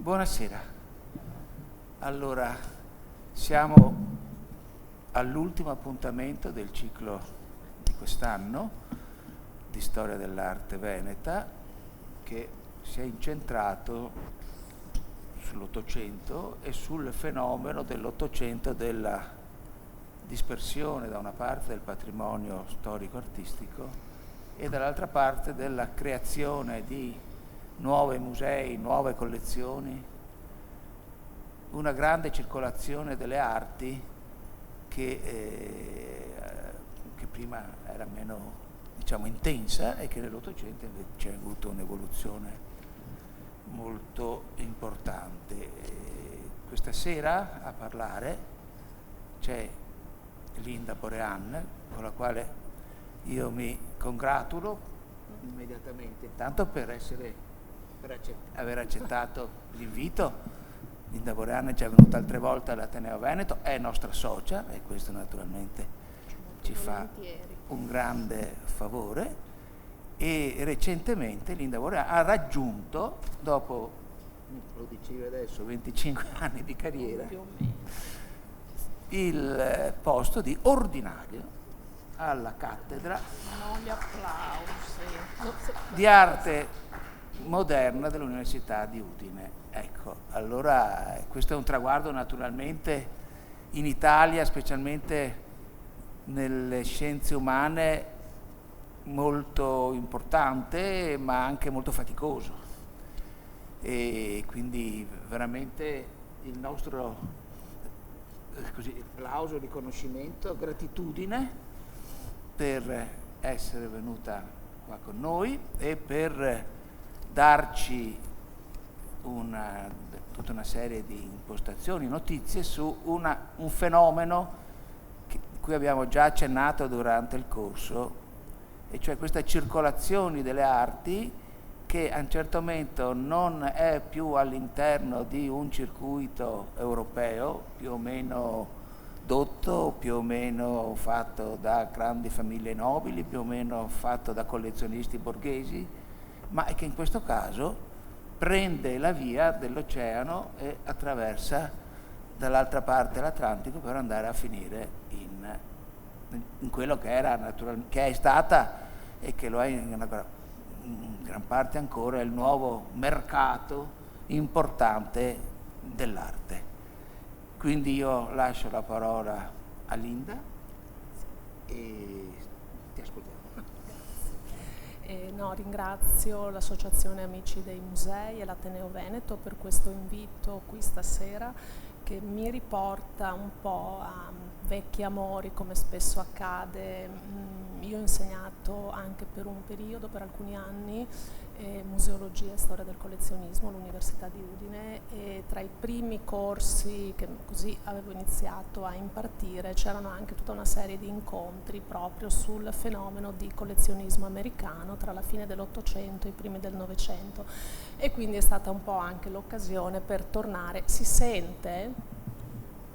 Buonasera. Allora, siamo all'ultimo appuntamento del ciclo di quest'anno di storia dell'arte veneta, che si è incentrato sull'Ottocento e sul fenomeno dell'Ottocento della dispersione da una parte del patrimonio storico-artistico e dall'altra parte della creazione di nuovi musei, nuove collezioni, una grande circolazione delle arti che prima era meno, diciamo, intensa e che nell'Ottocento invece ha avuto un'evoluzione molto importante. Questa sera a parlare c'è Linda Borean, con la quale io mi congratulo immediatamente, intanto per aver accettato l'invito. Linda Borean è già venuta altre volte all'Ateneo Veneto, è nostra socia e questo naturalmente ci fa un grande favore, e recentemente Linda Borean ha raggiunto, dopo, lo dicevi adesso, 25 anni di carriera, il posto di ordinario alla cattedra di arte moderna dell'Università di Udine. Ecco, allora questo è un traguardo naturalmente in Italia, specialmente nelle scienze umane, molto importante, ma anche molto faticoso. E quindi veramente il nostro applauso, riconoscimento, gratitudine per essere venuta qua con noi e per darci tutta una serie di impostazioni, notizie su un fenomeno cui abbiamo già accennato durante il corso, e cioè questa circolazione delle arti che a un certo momento non è più all'interno di un circuito europeo più o meno dotto, più o meno fatto da grandi famiglie nobili, più o meno fatto da collezionisti borghesi, ma è che in questo caso prende la via dell'oceano e attraversa dall'altra parte l'Atlantico per andare a finire in quello che era che è stata e che lo è in gran parte ancora il nuovo mercato importante dell'arte. Quindi io lascio la parola a Linda e ti ascoltiamo. Ringrazio l'Associazione Amici dei Musei e l'Ateneo Veneto per questo invito qui stasera, che mi riporta un po' a vecchi amori, come spesso accade. Io ho insegnato anche per un periodo, per alcuni anni, museologia e storia del collezionismo all'Università di Udine, e tra i primi corsi che così avevo iniziato a impartire c'erano anche tutta una serie di incontri proprio sul fenomeno di collezionismo americano tra la fine dell'Ottocento e i primi del Novecento, e quindi è stata un po' anche l'occasione per tornare. Si sente?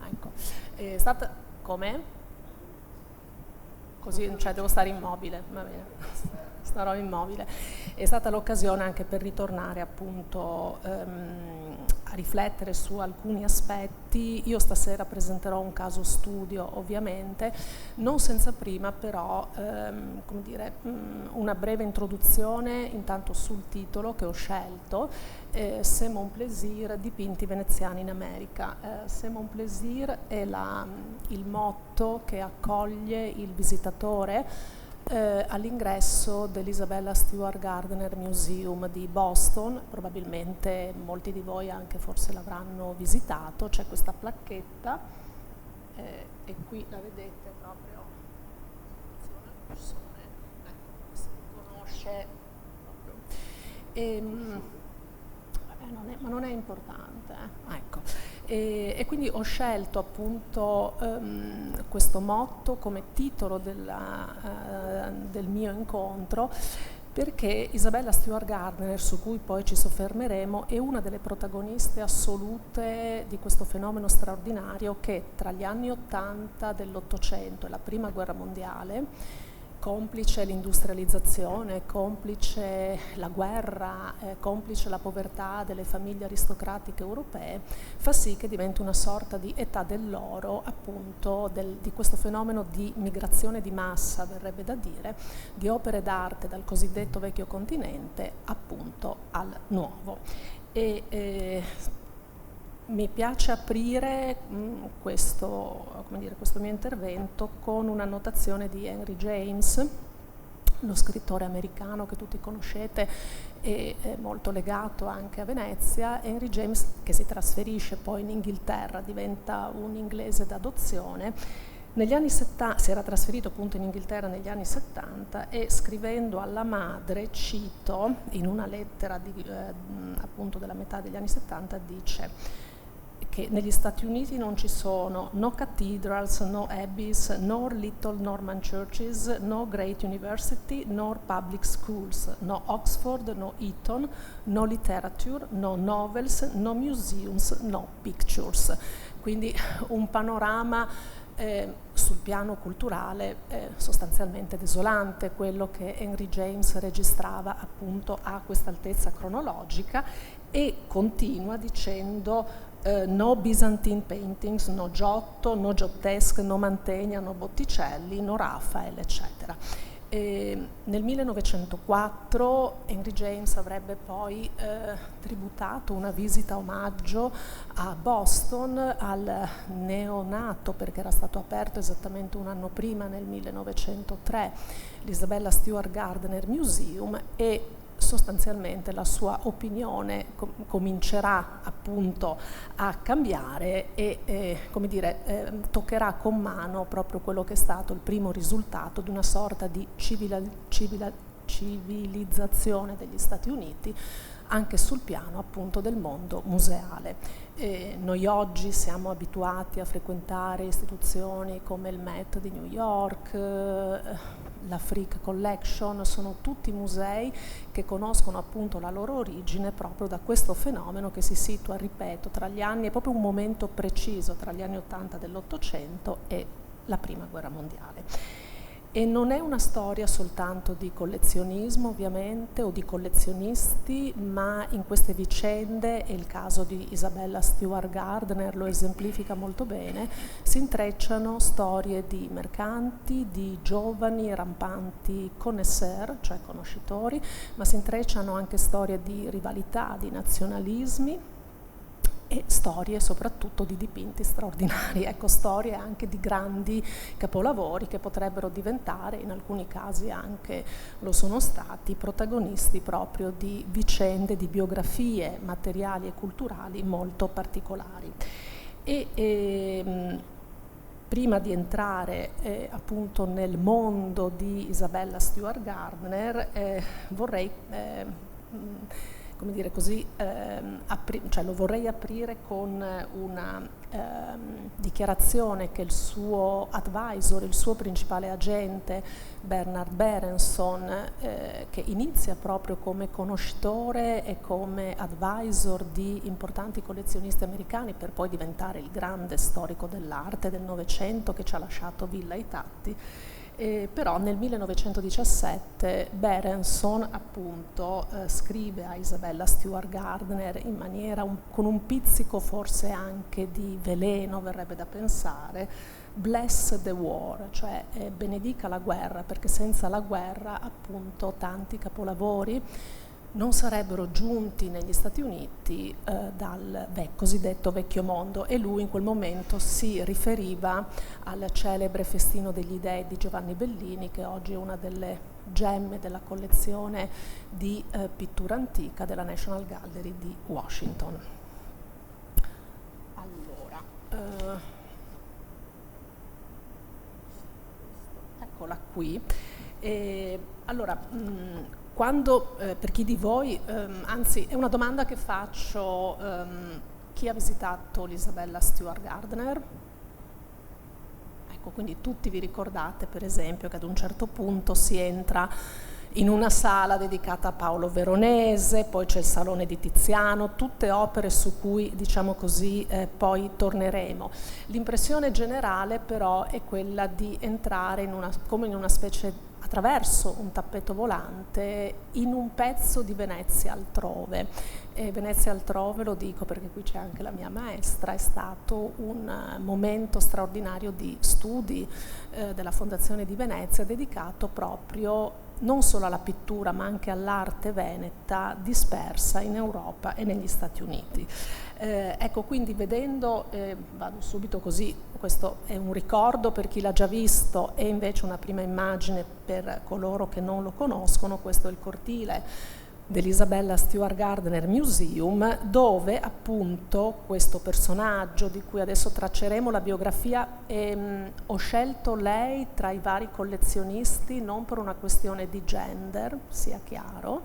Ecco, è stata come? Così, cioè devo stare immobile, va bene. Starò immobile. È stata l'occasione anche per ritornare appunto a riflettere su alcuni aspetti. Io stasera presenterò un caso studio, ovviamente, non senza prima però come dire, una breve introduzione intanto sul titolo che ho scelto, C'est mon plaisir, dipinti veneziani in America. C'est mon plaisir è il motto che accoglie il visitatore all'ingresso dell'Isabella Stewart Gardner Museum di Boston. Probabilmente molti di voi anche forse l'avranno visitato. C'è questa placchetta e qui la vedete proprio, ecco, si riconosce proprio. Ma non è importante, ecco. E quindi ho scelto appunto questo motto come titolo del mio incontro, perché Isabella Stewart Gardner, su cui poi ci soffermeremo, è una delle protagoniste assolute di questo fenomeno straordinario che tra gli anni '80 dell'Ottocento e la Prima Guerra Mondiale complice l'industrializzazione, complice la guerra, complice la povertà delle famiglie aristocratiche europee, fa sì che diventi una sorta di età dell'oro, appunto, di questo fenomeno di migrazione di massa, verrebbe da dire, di opere d'arte dal cosiddetto vecchio continente appunto al nuovo. Mi piace aprire questo mio intervento con una notazione di Henry James, lo scrittore americano che tutti conoscete e molto legato anche a Venezia. Henry James, che si trasferisce poi in Inghilterra, diventa un inglese d'adozione. Negli anni 70 si era trasferito appunto in Inghilterra negli anni 70 e scrivendo alla madre, cito, in una lettera appunto della metà degli anni 70, dice che negli Stati Uniti non ci sono no cathedrals, no abbeys, nor little Norman churches, no great university, nor public schools, no Oxford, no Eton, no literature, no novels, no museums, no pictures. Quindi un panorama sul piano culturale sostanzialmente desolante, quello che Henry James registrava appunto a questa altezza cronologica, e continua dicendo no Byzantine paintings, no Giotto, no Giottesque, no Mantegna, no Botticelli, no Raphael, eccetera. Nel 1904 Henry James avrebbe poi tributato una visita omaggio a Boston al neonato, perché era stato aperto esattamente un anno prima, nel 1903, l'Isabella Stewart Gardner Museum, e sostanzialmente la sua opinione comincerà appunto a cambiare e toccherà con mano proprio quello che è stato il primo risultato di una sorta di civilizzazione degli Stati Uniti anche sul piano appunto del mondo museale. Noi oggi siamo abituati a frequentare istituzioni come il Met di New York, la Frick Collection, sono tutti musei che conoscono appunto la loro origine proprio da questo fenomeno che si situa, ripeto, tra gli anni, è proprio un momento preciso tra gli anni 80 dell'Ottocento e la Prima Guerra Mondiale. E non è una storia soltanto di collezionismo, ovviamente, o di collezionisti, ma in queste vicende, e il caso di Isabella Stewart Gardner lo esemplifica molto bene, si intrecciano storie di mercanti, di giovani e rampanti connoisseur, cioè conoscitori, ma si intrecciano anche storie di rivalità, di nazionalismi, e storie soprattutto di dipinti straordinari, ecco, storie anche di grandi capolavori che potrebbero diventare, in alcuni casi anche lo sono stati, protagonisti proprio di vicende, di biografie materiali e culturali molto particolari. Prima di entrare appunto nel mondo di Isabella Stewart Gardner vorrei lo vorrei aprire con una dichiarazione che il suo advisor, il suo principale agente, Bernard Berenson, che inizia proprio come conoscitore e come advisor di importanti collezionisti americani per poi diventare il grande storico dell'arte del Novecento che ci ha lasciato Villa ai Tatti. Però nel 1917 Berenson appunto scrive a Isabella Stewart Gardner in maniera con un pizzico forse anche di veleno, verrebbe da pensare, bless the war, cioè benedica la guerra, perché senza la guerra appunto tanti capolavori non sarebbero giunti negli Stati Uniti dal cosiddetto vecchio mondo, e lui in quel momento si riferiva al celebre Festino degli Dei di Giovanni Bellini, che oggi è una delle gemme della collezione di pittura antica della National Gallery di Washington. Allora, eccola qui. Quando, per chi di voi, anzi è una domanda che faccio, chi ha visitato l'Isabella Stewart Gardner? Ecco, quindi tutti vi ricordate per esempio che ad un certo punto si entra in una sala dedicata a Paolo Veronese, poi c'è il Salone di Tiziano, tutte opere su cui, diciamo così, poi torneremo. L'impressione generale però è quella di entrare come in una specie attraverso un tappeto volante in un pezzo di Venezia altrove. E Venezia altrove, lo dico perché qui c'è anche la mia maestra, è stato un momento straordinario di studi della Fondazione di Venezia dedicato proprio non solo alla pittura ma anche all'arte veneta dispersa in Europa e negli Stati Uniti. Ecco, quindi vedendo, vado subito così, questo è un ricordo per chi l'ha già visto e invece una prima immagine per coloro che non lo conoscono. Questo è il cortile dell'Isabella Stewart Gardner Museum, dove appunto questo personaggio di cui adesso tracceremo la biografia, ho scelto lei tra i vari collezionisti non per una questione di gender, sia chiaro,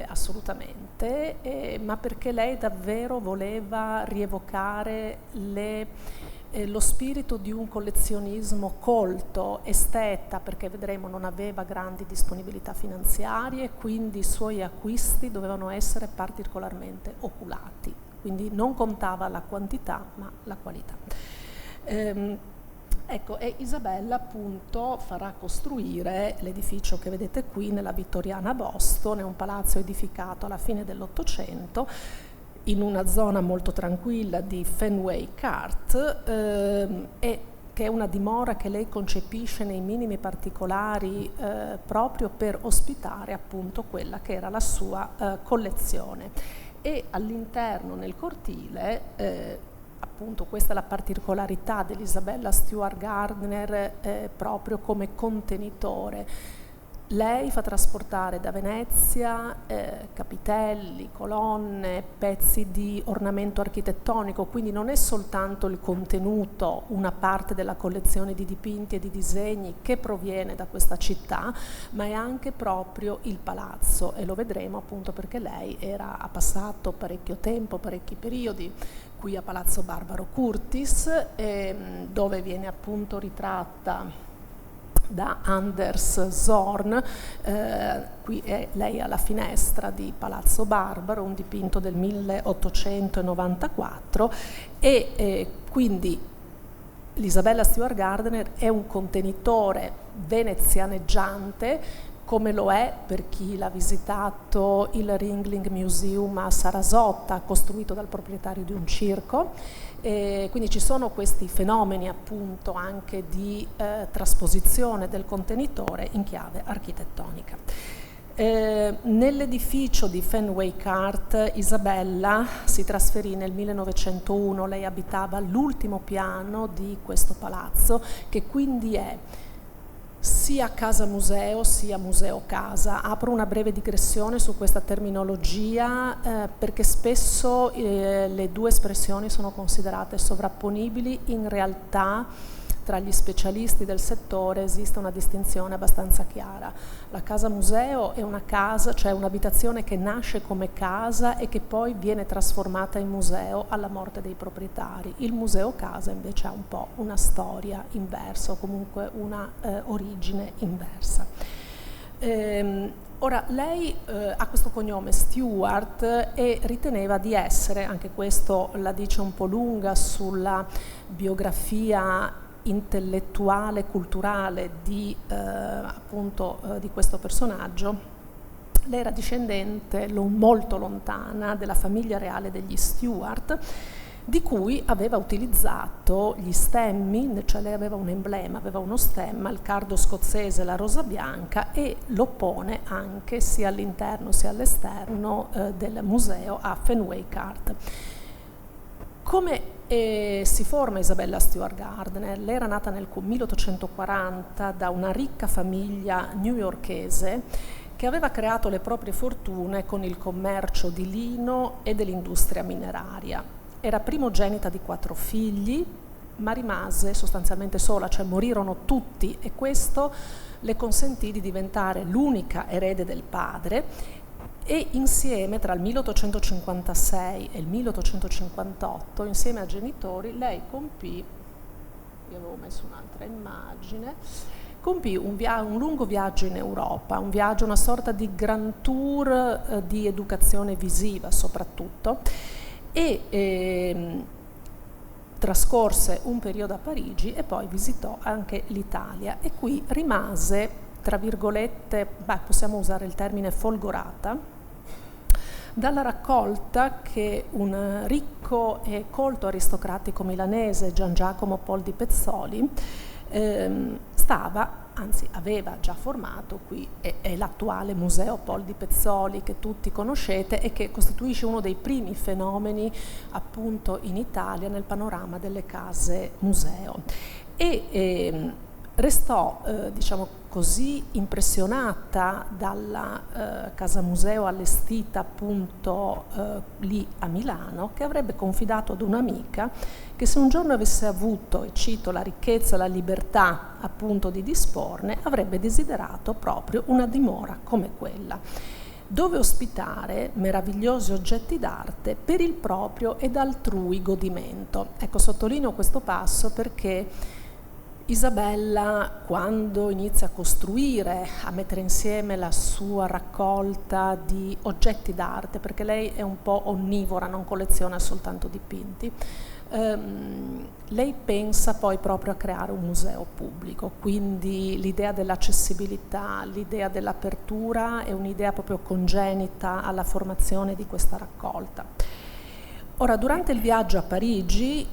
assolutamente, ma perché lei davvero voleva rievocare lo spirito di un collezionismo colto, esteta, perché vedremo non aveva grandi disponibilità finanziarie, quindi i suoi acquisti dovevano essere particolarmente oculati, quindi non contava la quantità ma la qualità. Ecco, e Isabella appunto farà costruire l'edificio che vedete qui nella Vittoriana Boston, è un palazzo edificato alla fine dell'Ottocento in una zona molto tranquilla di Fenway Court, e che è una dimora che lei concepisce nei minimi particolari proprio per ospitare appunto quella che era la sua collezione. E all'interno, nel cortile, appunto questa è la particolarità dell'Isabella Stewart Gardner proprio come contenitore. Lei fa trasportare da Venezia capitelli, colonne, pezzi di ornamento architettonico, quindi non è soltanto il contenuto, una parte della collezione di dipinti e di disegni che proviene da questa città, ma è anche proprio il palazzo, e lo vedremo appunto perché lei ha passato parecchio tempo, parecchi periodi qui a Palazzo Barbaro Curtis, dove viene appunto ritratta da Anders Zorn. Qui è lei alla finestra di Palazzo Barbaro, un dipinto del 1894, e quindi l'Isabella Stewart Gardner è un contenitore venezianeggiante, come lo è per chi l'ha visitato il Ringling Museum a Sarasota, costruito dal proprietario di un circo. Quindi ci sono questi fenomeni appunto anche di trasposizione del contenitore in chiave architettonica. Nell'edificio di Fenway Court Isabella si trasferì nel 1901, lei abitava all'ultimo piano di questo palazzo, che quindi è sia casa museo sia museo casa. Apro una breve digressione su questa terminologia perché spesso le due espressioni sono considerate sovrapponibili. In realtà tra gli specialisti del settore esiste una distinzione abbastanza chiara. La casa museo è una casa, cioè un'abitazione che nasce come casa e che poi viene trasformata in museo alla morte dei proprietari. Il museo casa invece ha un po' una storia inversa, o comunque una origine inversa. Ora, lei ha questo cognome Stewart e riteneva di essere, anche questo la dice un po' lunga sulla biografia intellettuale, culturale di questo personaggio. Lei era discendente molto lontana della famiglia reale degli Stewart, di cui aveva utilizzato gli stemmi, cioè lei aveva un emblema, aveva uno stemma, il cardo scozzese, la rosa bianca, e lo pone anche sia all'interno sia all'esterno del museo a Fenway Court. Come si forma Isabella Stewart Gardner? Lei era nata nel 1840 da una ricca famiglia newyorkese che aveva creato le proprie fortune con il commercio di lino e dell'industria mineraria. Era primogenita di 4 figli, ma rimase sostanzialmente sola, cioè morirono tutti, e questo le consentì di diventare l'unica erede del padre. E insieme, tra il 1856 e il 1858, insieme ai genitori, lei compì, io avevo messo un'altra immagine, compì un lungo viaggio in Europa, un viaggio, una sorta di grand tour di educazione visiva soprattutto, e trascorse un periodo a Parigi e poi visitò anche l'Italia, e qui rimase tra virgolette, possiamo usare il termine folgorata, dalla raccolta che un ricco e colto aristocratico milanese, Gian Giacomo Pol di Pezzoli, aveva già formato qui, è l'attuale Museo Pol di Pezzoli che tutti conoscete e che costituisce uno dei primi fenomeni appunto in Italia nel panorama delle case museo. Restò, diciamo così, impressionata dalla casa museo allestita appunto lì a Milano, che avrebbe confidato ad un'amica che se un giorno avesse avuto, e cito, la ricchezza e la libertà appunto di disporne, avrebbe desiderato proprio una dimora come quella, dove ospitare meravigliosi oggetti d'arte per il proprio ed altrui godimento. Ecco, sottolineo questo passo perché Isabella, quando inizia a costruire, a mettere insieme la sua raccolta di oggetti d'arte, perché lei è un po' onnivora, non colleziona soltanto dipinti, lei pensa poi proprio a creare un museo pubblico, quindi l'idea dell'accessibilità, l'idea dell'apertura è un'idea proprio congenita alla formazione di questa raccolta. Ora, durante il viaggio a Parigi,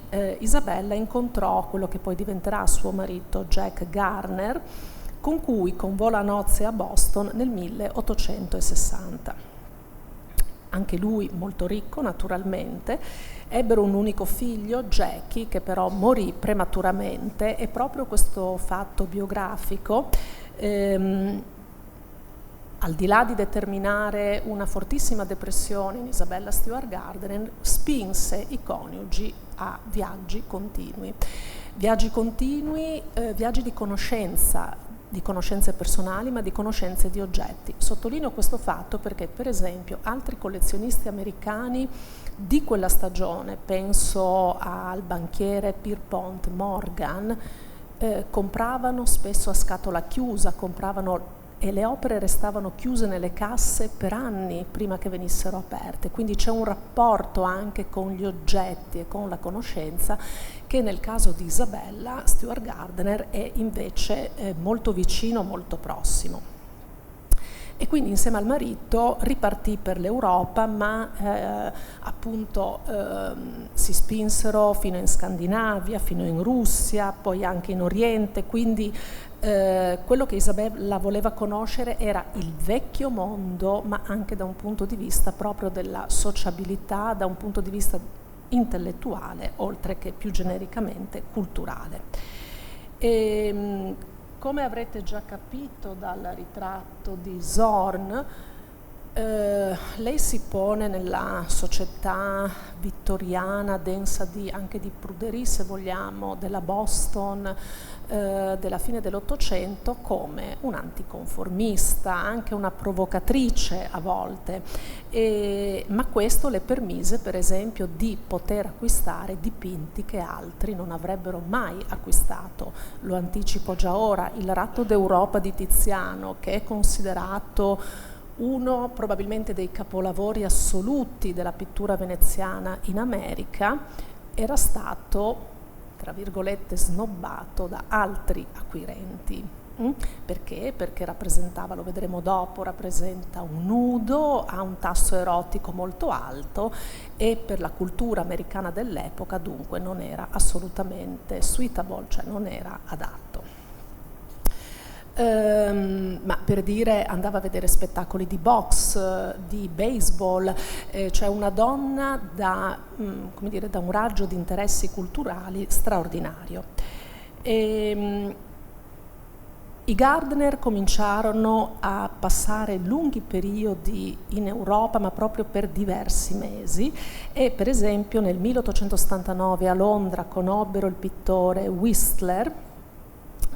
Isabella incontrò quello che poi diventerà suo marito Jack Garner, con cui convolò a nozze a Boston nel 1860. Anche lui molto ricco, naturalmente, ebbero un unico figlio, Jackie, che però morì prematuramente, e proprio questo fatto biografico al di là di determinare una fortissima depressione in Isabella Stewart Gardner, spinse i coniugi a viaggi continui. Viaggi di conoscenze personali, ma di conoscenze di oggetti. Sottolineo questo fatto perché, per esempio, altri collezionisti americani di quella stagione, penso al banchiere Pierpont Morgan, compravano spesso a scatola chiusa, e le opere restavano chiuse nelle casse per anni prima che venissero aperte, quindi c'è un rapporto anche con gli oggetti e con la conoscenza che nel caso di Isabella Stewart Gardner è invece molto vicino, molto prossimo. E quindi insieme al marito ripartì per l'Europa, ma si spinsero fino in Scandinavia, fino in Russia, poi anche in Oriente, quindi quello che Isabella voleva conoscere era il vecchio mondo, ma anche da un punto di vista proprio della sociabilità, da un punto di vista intellettuale, oltre che più genericamente culturale. Come avrete già capito dal ritratto di Zorn, lei si pone nella società vittoriana, densa anche di pruderie, se vogliamo, della Boston della fine dell'Ottocento, come un'anticonformista, anche una provocatrice a volte, ma questo le permise, per esempio, di poter acquistare dipinti che altri non avrebbero mai acquistato. Lo anticipo già ora: il Ratto d'Europa di Tiziano, che è considerato uno probabilmente dei capolavori assoluti della pittura veneziana in America, era stato, tra virgolette, snobbato da altri acquirenti. Perché? Perché rappresentava, lo vedremo dopo, rappresenta un nudo, ha un tasso erotico molto alto e per la cultura americana dell'epoca dunque non era assolutamente suitable, cioè non era adatto. Ma per dire, andava a vedere spettacoli di box, di baseball, cioè una donna da un raggio di interessi culturali straordinario. I Gardner cominciarono a passare lunghi periodi in Europa, ma proprio per diversi mesi, e per esempio nel 1879 a Londra conobbero il pittore Whistler,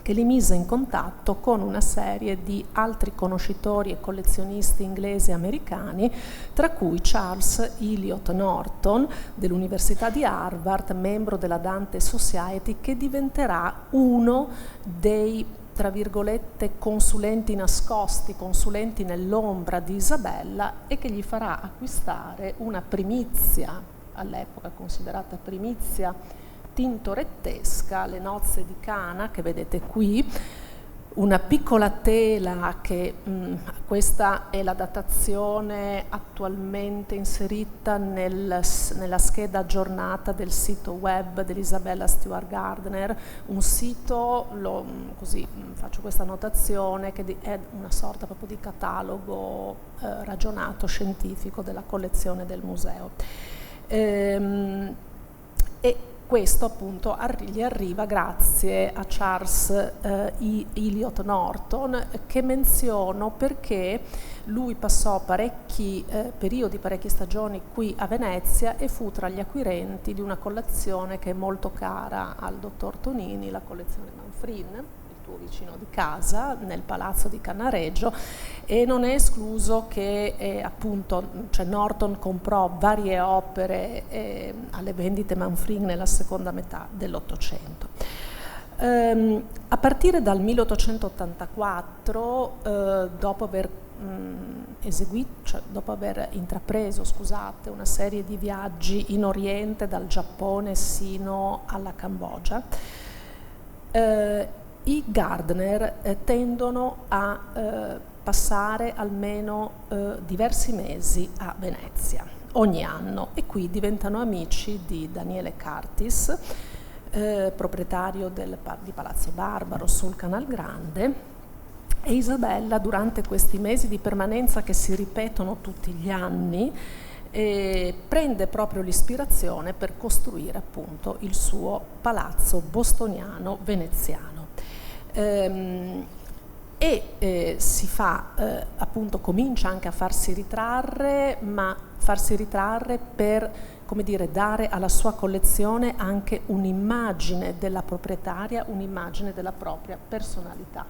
che li mise in contatto con una serie di altri conoscitori e collezionisti inglesi e americani, tra cui Charles Eliot Norton dell'Università di Harvard, membro della Dante Society, che diventerà uno dei, tra virgolette, consulenti nascosti, consulenti nell'ombra di Isabella, e che gli farà acquistare una primizia, all'epoca considerata primizia tintorettesca, Le nozze di Cana, che vedete qui, una piccola tela che questa è la datazione attualmente inserita nella scheda aggiornata del sito web dell'Isabella Stewart Gardner, un sito, così faccio questa notazione, che è una sorta proprio di catalogo ragionato scientifico della collezione del museo. E questo appunto gli arriva grazie a Charles Eliot Norton, che menziono perché lui passò parecchi periodi, parecchie stagioni qui a Venezia e fu tra gli acquirenti di una collezione che è molto cara al dottor Tonini, la collezione Manfrin, il tuo vicino di casa, nel palazzo di Cannareggio, e non è escluso che appunto, cioè Norton comprò varie opere alle vendite Manfrin nella seconda metà dell'Ottocento. A partire dal 1884, dopo aver dopo aver intrapreso, scusate, una serie di viaggi in Oriente, dal Giappone sino alla Cambogia, i Gardner tendono a passare almeno diversi mesi a Venezia ogni anno, e qui diventano amici di Daniele Curtis, proprietario di Palazzo Barbaro sul Canal Grande, e Isabella durante questi mesi di permanenza che si ripetono tutti gli anni prende proprio l'ispirazione per costruire appunto il suo palazzo bostoniano veneziano. Si fa appunto, comincia anche a farsi ritrarre, ma farsi ritrarre per, come dire, dare alla sua collezione anche un'immagine della proprietaria, un'immagine della propria personalità.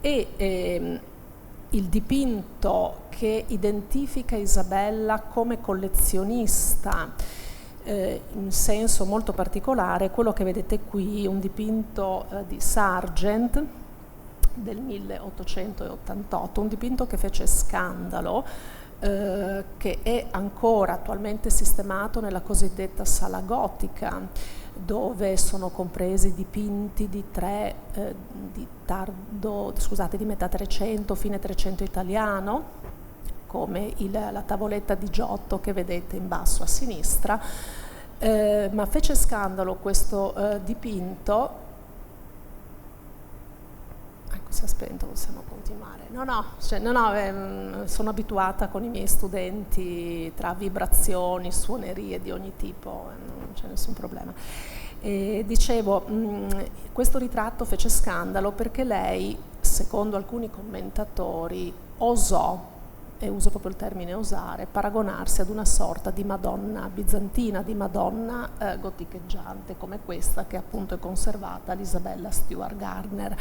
E il dipinto che identifica Isabella come collezionista in senso molto particolare è quello che vedete qui, un dipinto di Sargent del 1888, un dipinto che fece scandalo, che è ancora attualmente sistemato nella cosiddetta sala gotica, dove sono compresi dipinti di metà 300, fine 300 italiano, come la tavoletta di Giotto che vedete in basso a sinistra, ma fece scandalo questo dipinto. Ecco, si è spento, possiamo continuare. Sono abituata con i miei studenti tra vibrazioni, suonerie di ogni tipo, non c'è nessun problema. Dicevo, questo ritratto fece scandalo perché lei, secondo alcuni commentatori, osò, e uso proprio il termine osare, paragonarsi ad una sorta di Madonna bizantina, di Madonna goticheggiante, come questa che appunto è conservata all'Isabella Stewart Gardner.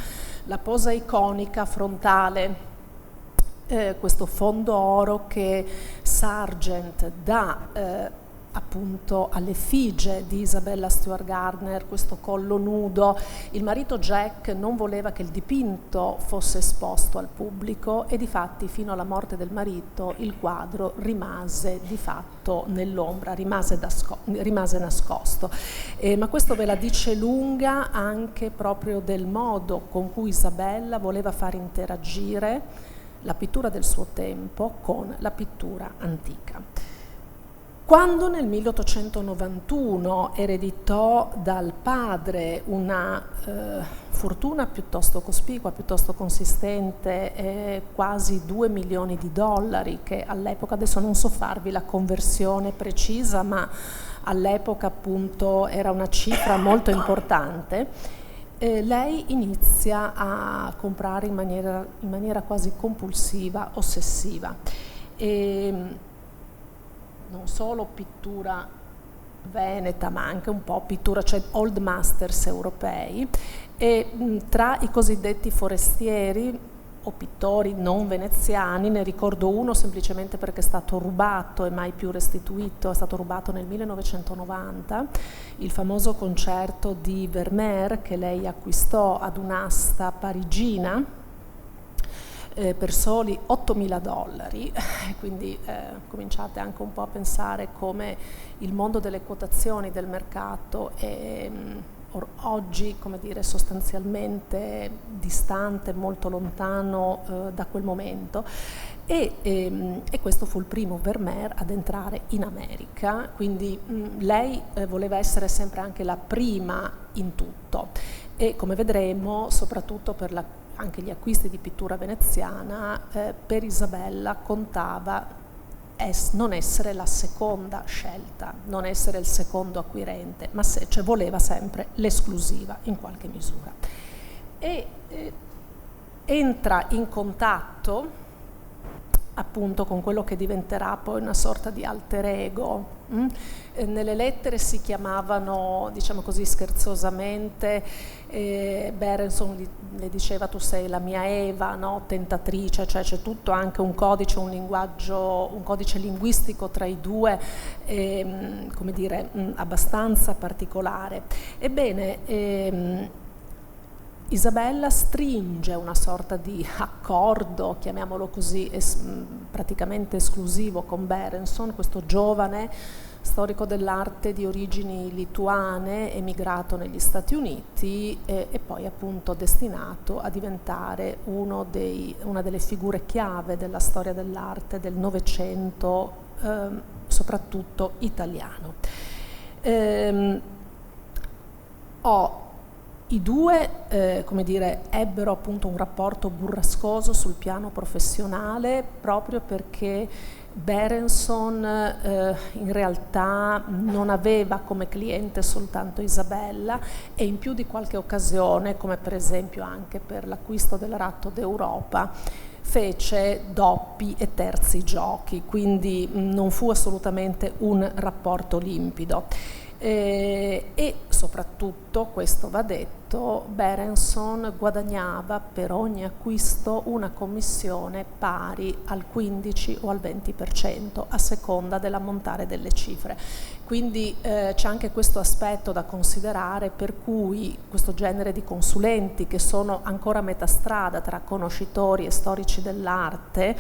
La posa iconica frontale, questo fondo oro che Sargent dà appunto all'effigie di Isabella Stewart Gardner, questo collo nudo. Il marito Jack non voleva che il dipinto fosse esposto al pubblico e difatti fino alla morte del marito il quadro rimase di fatto nell'ombra, rimase nascosto. Ma questo ve la dice lunga anche proprio del modo con cui Isabella voleva far interagire la pittura del suo tempo con la pittura antica. Quando nel 1891 ereditò dal padre una fortuna piuttosto cospicua, piuttosto consistente, quasi $2 milioni, che all'epoca, adesso non so farvi la conversione precisa, ma all'epoca appunto era una cifra molto importante, lei inizia a comprare in maniera quasi compulsiva, ossessiva. Non solo pittura veneta, ma anche un po' pittura, cioè old masters europei, e tra i cosiddetti forestieri o pittori non veneziani, ne ricordo uno semplicemente perché è stato rubato e mai più restituito, è stato rubato nel 1990, il famoso concerto di Vermeer che lei acquistò ad un'asta parigina per soli $8.000, quindi cominciate anche un po' a pensare come il mondo delle quotazioni del mercato è oggi, come dire, sostanzialmente distante, molto lontano da quel momento. E questo fu il primo Vermeer ad entrare in America, quindi lei voleva essere sempre anche la prima in tutto, e come vedremo, soprattutto per anche gli acquisti di pittura veneziana, per Isabella contava non essere la seconda scelta, non essere il secondo acquirente, ma cioè voleva sempre l'esclusiva in qualche misura. E entra in contatto appunto con quello che diventerà poi una sorta di alter ego. Nelle lettere si chiamavano, diciamo così scherzosamente, Berenson le diceva tu sei la mia Eva, no? Tentatrice, cioè c'è tutto anche un codice, un linguaggio, un codice linguistico tra i due, come dire, abbastanza particolare. Ebbene, Isabella stringe una sorta di accordo, chiamiamolo così, praticamente esclusivo con Berenson, questo giovane storico dell'arte di origini lituane, emigrato negli Stati Uniti e poi appunto destinato a diventare una delle figure chiave della storia dell'arte del Novecento, soprattutto italiano. I due, come dire, ebbero appunto un rapporto burrascoso sul piano professionale, proprio perché Berenson in realtà non aveva come cliente soltanto Isabella, e in più di qualche occasione, come per esempio anche per l'acquisto dell'Aratto d'Europa, fece doppi e terzi giochi, quindi non fu assolutamente un rapporto limpido. E soprattutto, questo va detto, Berenson guadagnava per ogni acquisto una commissione pari al 15 o al 20% a seconda dell'ammontare delle cifre. Quindi c'è anche questo aspetto da considerare, per cui questo genere di consulenti, che sono ancora a metà strada tra conoscitori e storici dell'arte,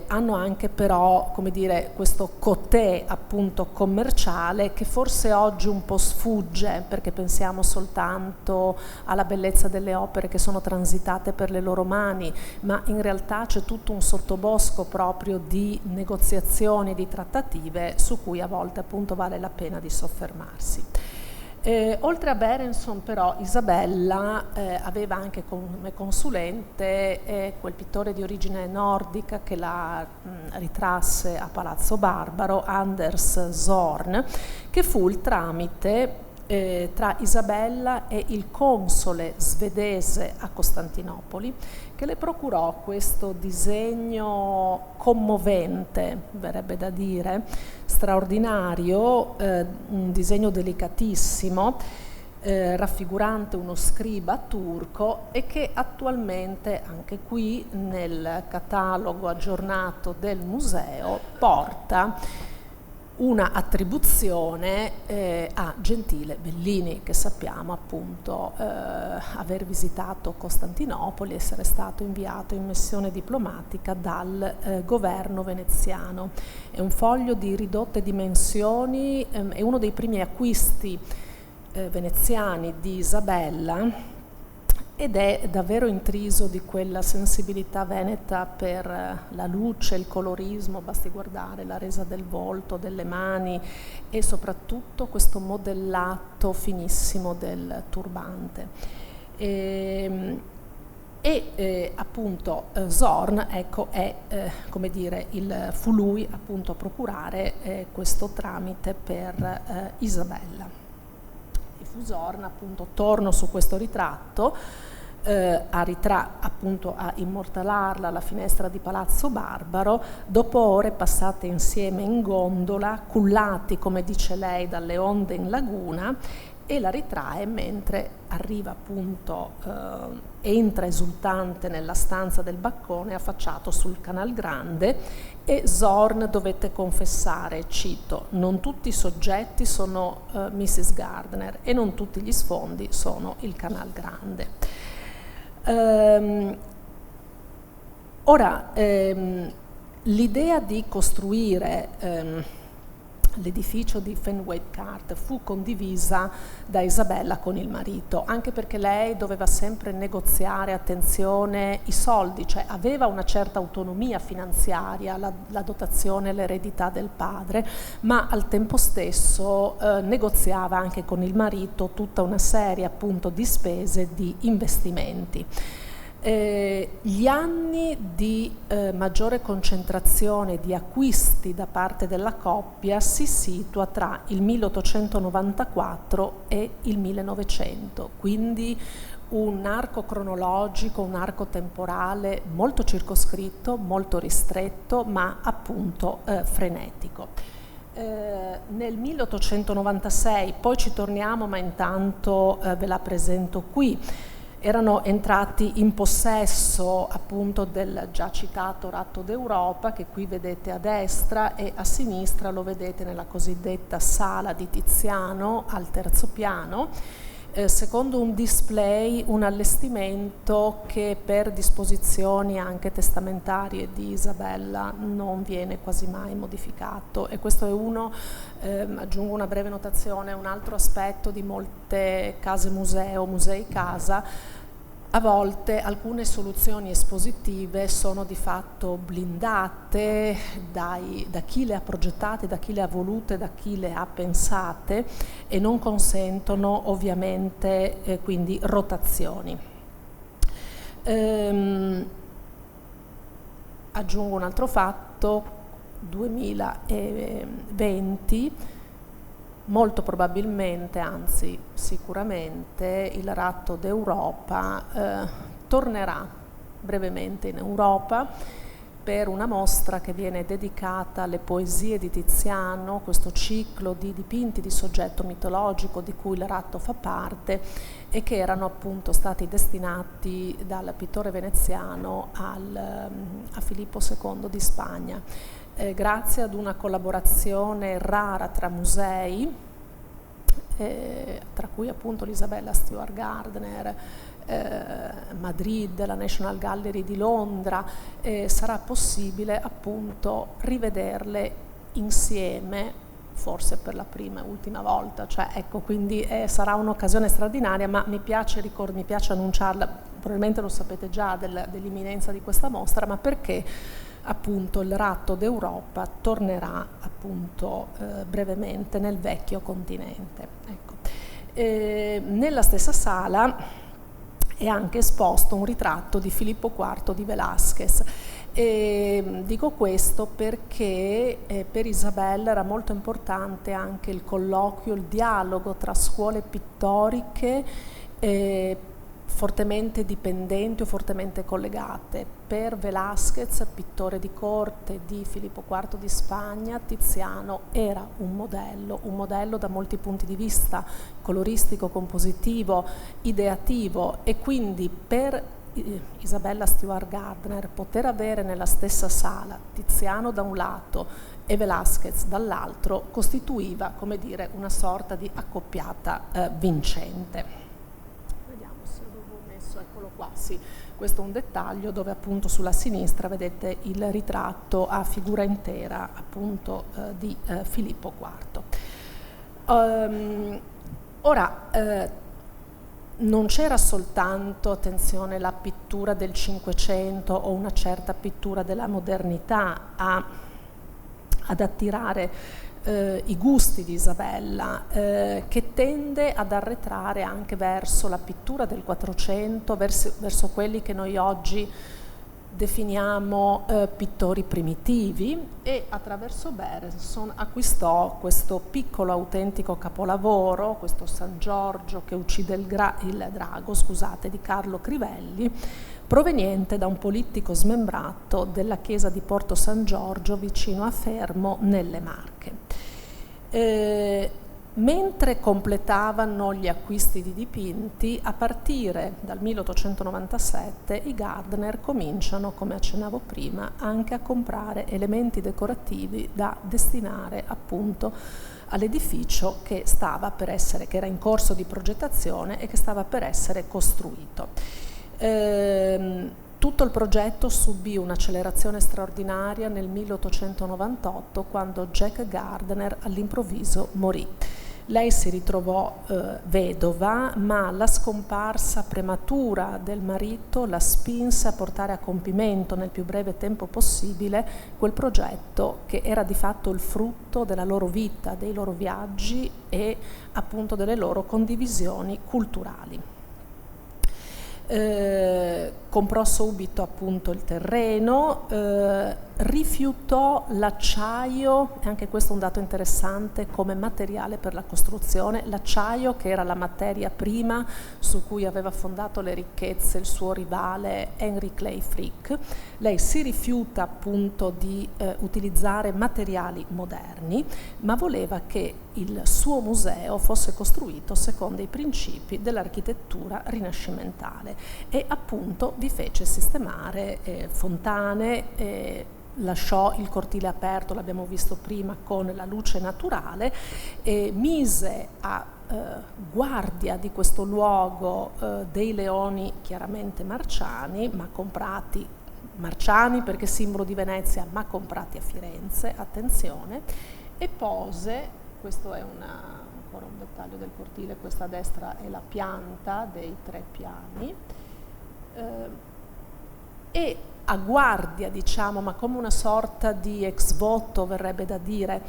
hanno anche però, come dire, questo cotè appunto commerciale che forse oggi un po' sfugge, perché pensiamo soltanto alla bellezza delle opere che sono transitate per le loro mani, ma in realtà c'è tutto un sottobosco proprio di negoziazioni, di trattative, su cui a volte appunto vale la pena di soffermarsi. Oltre a Berenson però Isabella aveva anche come consulente quel pittore di origine nordica che la ritrasse a Palazzo Barbaro, Anders Zorn, che fu il tramite tra Isabella e il console svedese a Costantinopoli, che le procurò questo disegno commovente, verrebbe da dire, straordinario, un disegno delicatissimo, raffigurante uno scriba turco, e che attualmente anche qui nel catalogo aggiornato del museo porta una attribuzione a Gentile Bellini, che sappiamo appunto aver visitato Costantinopoli, essere stato inviato in missione diplomatica dal governo veneziano. È un foglio di ridotte dimensioni, è uno dei primi acquisti veneziani di Isabella, ed è davvero intriso di quella sensibilità veneta per la luce, il colorismo, basti guardare la resa del volto, delle mani, e soprattutto questo modellato finissimo del turbante. Appunto Zorn, ecco, come dire, fu lui appunto a procurare questo tramite per Isabella. Zorn, appunto, torno su questo ritratto, appunto a immortalarla alla finestra di Palazzo Barbaro, dopo ore passate insieme in gondola, cullati, come dice lei, dalle onde in laguna, e la ritrae mentre arriva appunto, entra esultante nella stanza del baccone affacciato sul Canal Grande, e Zorn dovette confessare, cito, non tutti i soggetti sono Mrs. Gardner e non tutti gli sfondi sono il Canal Grande. Ora, l'idea di costruire l'edificio di Fenway Cart fu condivisa da Isabella con il marito, anche perché lei doveva sempre negoziare, attenzione, i soldi, cioè aveva una certa autonomia finanziaria, la dotazione, l'eredità del padre, ma al tempo stesso negoziava anche con il marito tutta una serie appunto di spese, di investimenti. Gli anni di maggiore concentrazione di acquisti da parte della coppia si situa tra il 1894 e il 1900, quindi un arco cronologico, un arco temporale molto circoscritto, molto ristretto, ma appunto frenetico. Nel 1896, poi ci torniamo, ma intanto ve la presento qui, erano entrati in possesso appunto del già citato Ratto d'Europa, che qui vedete a destra, e a sinistra lo vedete nella cosiddetta Sala di Tiziano al terzo piano, secondo un display, un allestimento che per disposizioni anche testamentarie di Isabella non viene quasi mai modificato, e questo è uno, aggiungo una breve notazione, un altro aspetto di molte case museo, musei casa. A volte alcune soluzioni espositive sono di fatto blindate da chi le ha progettate, da chi le ha volute, da chi le ha pensate, e non consentono ovviamente quindi rotazioni. Aggiungo un altro fatto, 2020, molto probabilmente, anzi sicuramente, il Ratto d'Europa tornerà brevemente in Europa per una mostra che viene dedicata alle poesie di Tiziano, questo ciclo di dipinti di soggetto mitologico di cui il ratto fa parte, e che erano appunto stati destinati dal pittore veneziano a Filippo II di Spagna. Grazie ad una collaborazione rara tra musei, tra cui appunto l'Isabella Stewart Gardner, Madrid, la National Gallery di Londra, sarà possibile appunto rivederle insieme, forse per la prima e ultima volta, cioè ecco, quindi sarà un'occasione straordinaria, ma mi piace annunciarla, probabilmente lo sapete già dell'imminenza di questa mostra, ma perché appunto il Ratto d'Europa tornerà appunto brevemente nel vecchio continente. Ecco. Nella stessa sala è anche esposto un ritratto di Filippo IV di Velázquez. Dico questo perché per Isabella era molto importante anche il colloquio, il dialogo tra scuole pittoriche fortemente dipendenti o fortemente collegate. Per Velázquez, pittore di corte di Filippo IV di Spagna, Tiziano era un modello da molti punti di vista, coloristico, compositivo, ideativo, e quindi per Isabella Stewart Gardner poter avere nella stessa sala Tiziano da un lato e Velázquez dall'altro costituiva, come dire, una sorta di accoppiata vincente. Eccolo qua, sì, questo è un dettaglio dove appunto sulla sinistra vedete il ritratto a figura intera appunto di Filippo IV. Non c'era soltanto, attenzione, la pittura del Cinquecento o una certa pittura della modernità ad attirare i gusti di Isabella, che tende ad arretrare anche verso la pittura del Quattrocento, verso quelli che noi oggi definiamo pittori primitivi, e attraverso Berenson acquistò questo piccolo autentico capolavoro, questo San Giorgio che uccide il drago, scusate, di Carlo Crivelli, proveniente da un polittico smembrato della chiesa di Porto San Giorgio vicino a Fermo nelle Marche. Mentre completavano gli acquisti di dipinti, a partire dal 1897 i Gardner cominciano, come accennavo prima, anche a comprare elementi decorativi da destinare appunto all'edificio che era in corso di progettazione e che stava per essere costruito. tutto il progetto subì un'accelerazione straordinaria nel 1898, quando Jack Gardner all'improvviso morì. Lei si ritrovò vedova, ma la scomparsa prematura del marito la spinse a portare a compimento nel più breve tempo possibile quel progetto che era di fatto il frutto della loro vita, dei loro viaggi e appunto delle loro condivisioni culturali. Comprò subito appunto il terreno, rifiutò l'acciaio, e anche questo è un dato interessante, come materiale per la costruzione, l'acciaio che era la materia prima su cui aveva fondato le ricchezze il suo rivale Henry Clay Frick. Lei si rifiuta appunto di utilizzare materiali moderni, ma voleva che il suo museo fosse costruito secondo i principi dell'architettura rinascimentale e appunto vi fece sistemare fontane, lasciò il cortile aperto, l'abbiamo visto prima, con la luce naturale, e mise a guardia di questo luogo dei leoni chiaramente marciani, ma comprati marciani perché simbolo di Venezia, ma comprati a Firenze, attenzione, e pose, questo è ancora un dettaglio del cortile, questa a destra è la pianta dei 3 piani, e a guardia, diciamo, ma come una sorta di ex voto, verrebbe da dire,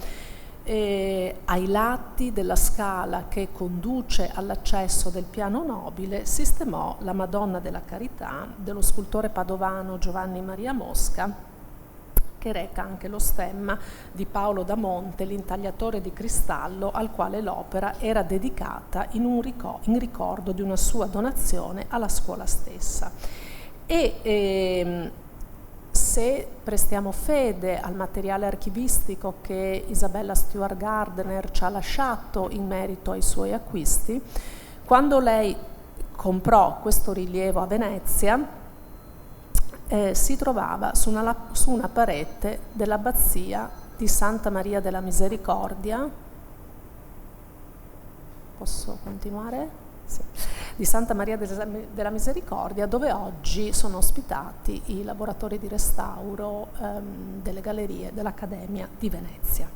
ai lati della scala che conduce all'accesso del piano nobile, sistemò la Madonna della Carità dello scultore padovano Giovanni Maria Mosca, che reca anche lo stemma di Paolo da Monte, l'intagliatore di cristallo, al quale l'opera era dedicata in ricordo di una sua donazione alla scuola stessa. E se prestiamo fede al materiale archivistico che Isabella Stewart Gardner ci ha lasciato in merito ai suoi acquisti, quando lei comprò questo rilievo a Venezia, si trovava su una parete dell'abbazia di Santa Maria della Misericordia. Posso continuare? Sì. Di Santa Maria della Misericordia, dove oggi sono ospitati i laboratori di restauro delle gallerie dell'Accademia di Venezia.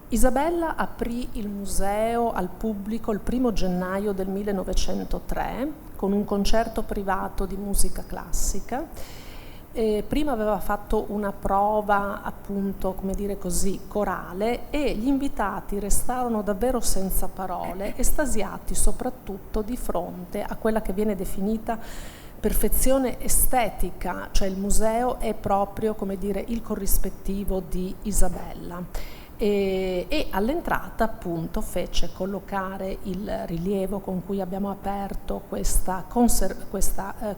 Isabella aprì il museo al pubblico il 1° gennaio del 1903 con un concerto privato di musica classica. Prima aveva fatto una prova, appunto, come dire così, corale, e gli invitati restarono davvero senza parole, estasiati soprattutto di fronte a quella che viene definita perfezione estetica, cioè il museo è proprio, come dire, il corrispettivo di Isabella. E all'entrata appunto fece collocare il rilievo con cui abbiamo aperto questa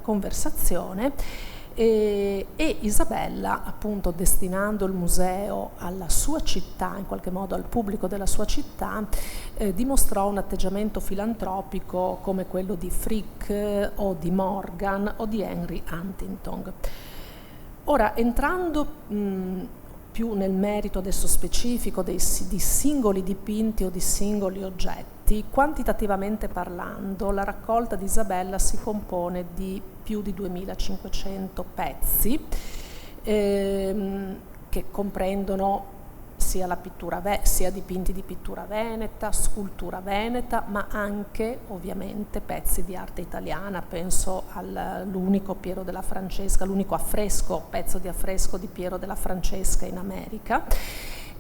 conversazione, e Isabella, appunto, destinando il museo alla sua città, in qualche modo al pubblico della sua città, dimostrò un atteggiamento filantropico come quello di Frick o di Morgan o di Henry Huntington. Ora, entrando più nel merito adesso specifico di singoli dipinti o di singoli oggetti, quantitativamente parlando, la raccolta di Isabella si compone di più di 2500 pezzi che comprendono sia dipinti di pittura veneta, scultura veneta, ma anche ovviamente pezzi di arte italiana. Penso all'unico Piero della Francesca, l'unico pezzo di affresco di Piero della Francesca in America.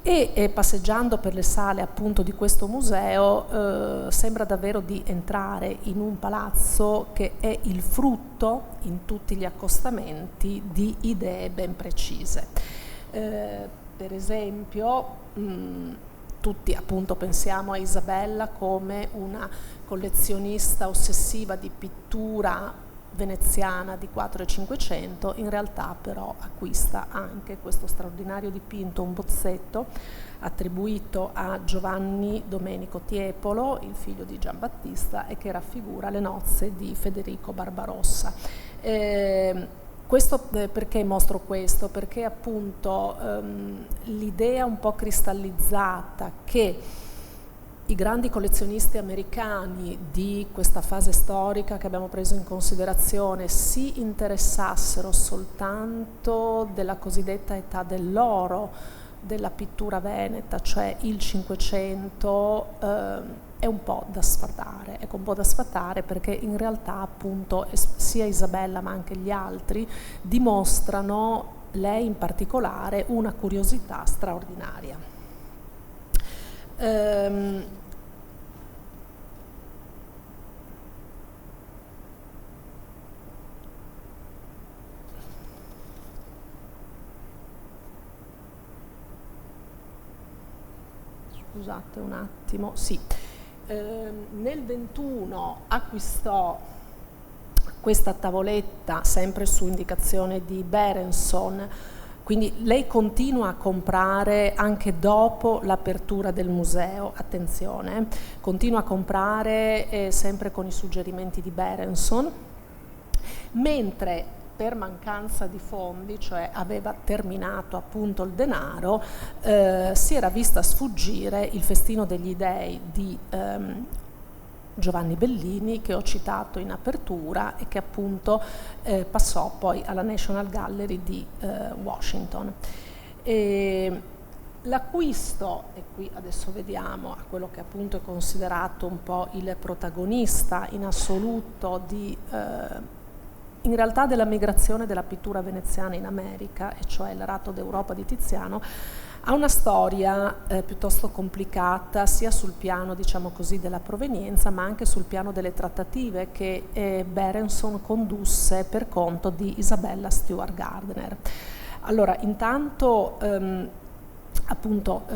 E passeggiando per le sale appunto di questo museo sembra davvero di entrare in un palazzo che è il frutto, in tutti gli accostamenti, di idee ben precise. Per esempio, tutti appunto pensiamo a Isabella come una collezionista ossessiva di pittura veneziana di 4 e 500, in realtà però acquista anche questo straordinario dipinto, un bozzetto attribuito a Giovanni Domenico Tiepolo, il figlio di Giambattista, e che raffigura le nozze di Federico Barbarossa. Perché mostro questo? Perché appunto l'idea un po' cristallizzata che i grandi collezionisti americani di questa fase storica che abbiamo preso in considerazione si interessassero soltanto della cosiddetta età dell'oro della pittura veneta, cioè il Cinquecento, è un po' da sfatare, ecco, un po' da sfatare, perché in realtà appunto sia Isabella ma anche gli altri dimostrano, lei in particolare, una curiosità straordinaria. Scusate un attimo, sì. Nel 21 acquistò questa tavoletta, sempre su indicazione di Berenson, quindi lei continua a comprare anche dopo l'apertura del museo, attenzione, continua a comprare sempre con i suggerimenti di Berenson, mentre per mancanza di fondi, cioè aveva terminato appunto il denaro, si era vista sfuggire il Festino degli Dei di Giovanni Bellini, che ho citato in apertura e che appunto passò poi alla National Gallery di Washington. L'acquisto, e qui adesso vediamo a quello che appunto è considerato un po' il protagonista in assoluto di in realtà della migrazione della pittura veneziana in America, e cioè il Ratto d'Europa di Tiziano, ha una storia piuttosto complicata, sia sul piano, diciamo così, della provenienza, ma anche sul piano delle trattative che Berenson condusse per conto di Isabella Stewart Gardner. Allora, intanto appunto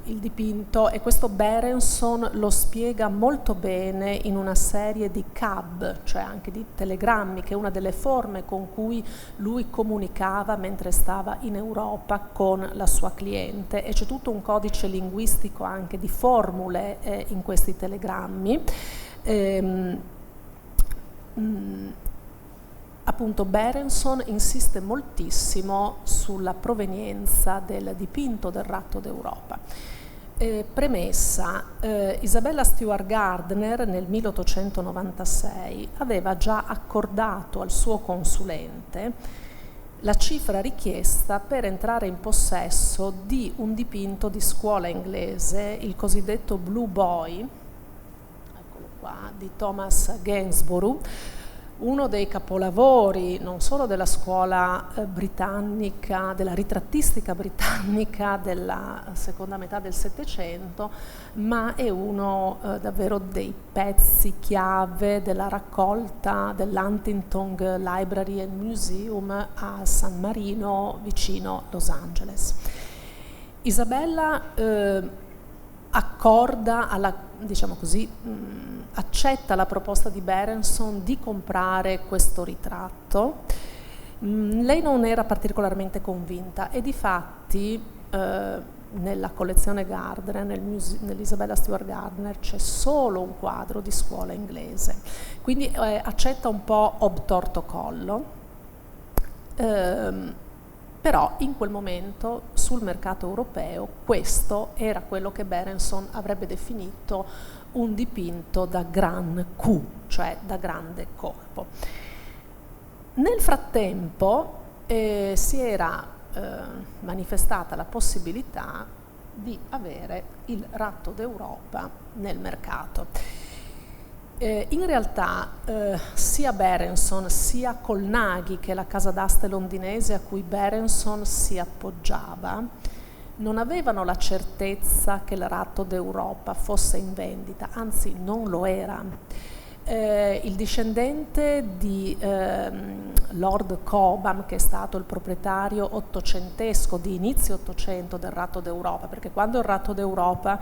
il dipinto, e questo Berenson lo spiega molto bene in una serie di cab, cioè anche di telegrammi, che è una delle forme con cui lui comunicava mentre stava in Europa con la sua cliente, e c'è tutto un codice linguistico anche di formule in questi telegrammi. Appunto Berenson insiste moltissimo sulla provenienza del dipinto del Ratto d'Europa. Premessa, Isabella Stewart Gardner nel 1896 aveva già accordato al suo consulente la cifra richiesta per entrare in possesso di un dipinto di scuola inglese, il cosiddetto Blue Boy, eccolo qua, di Thomas Gainsborough, uno dei capolavori non solo della scuola britannica, della ritrattistica britannica della seconda metà del Settecento, ma è uno davvero dei pezzi chiave della raccolta dell'Huntington Library and Museum a San Marino, vicino Los Angeles. Isabella accorda alla, diciamo così, accetta la proposta di Berenson di comprare questo ritratto. Lei non era particolarmente convinta e difatti nella collezione Gardner, nell'Isabella Stewart Gardner, c'è solo un quadro di scuola inglese, quindi accetta un po' obtorto collo. Però in quel momento sul mercato europeo questo era quello che Berenson avrebbe definito un dipinto da gran Q, cioè da grande corpo. Nel frattempo si era manifestata la possibilità di avere il Ratto d'Europa nel mercato. In realtà sia Berenson sia Colnaghi, che è la casa d'aste londinese a cui Berenson si appoggiava, non avevano la certezza che il Ratto d'Europa fosse in vendita, anzi non lo era. Il discendente di Lord Cobham, che è stato il proprietario ottocentesco di inizio Ottocento del Ratto d'Europa, perché quando il Ratto d'Europa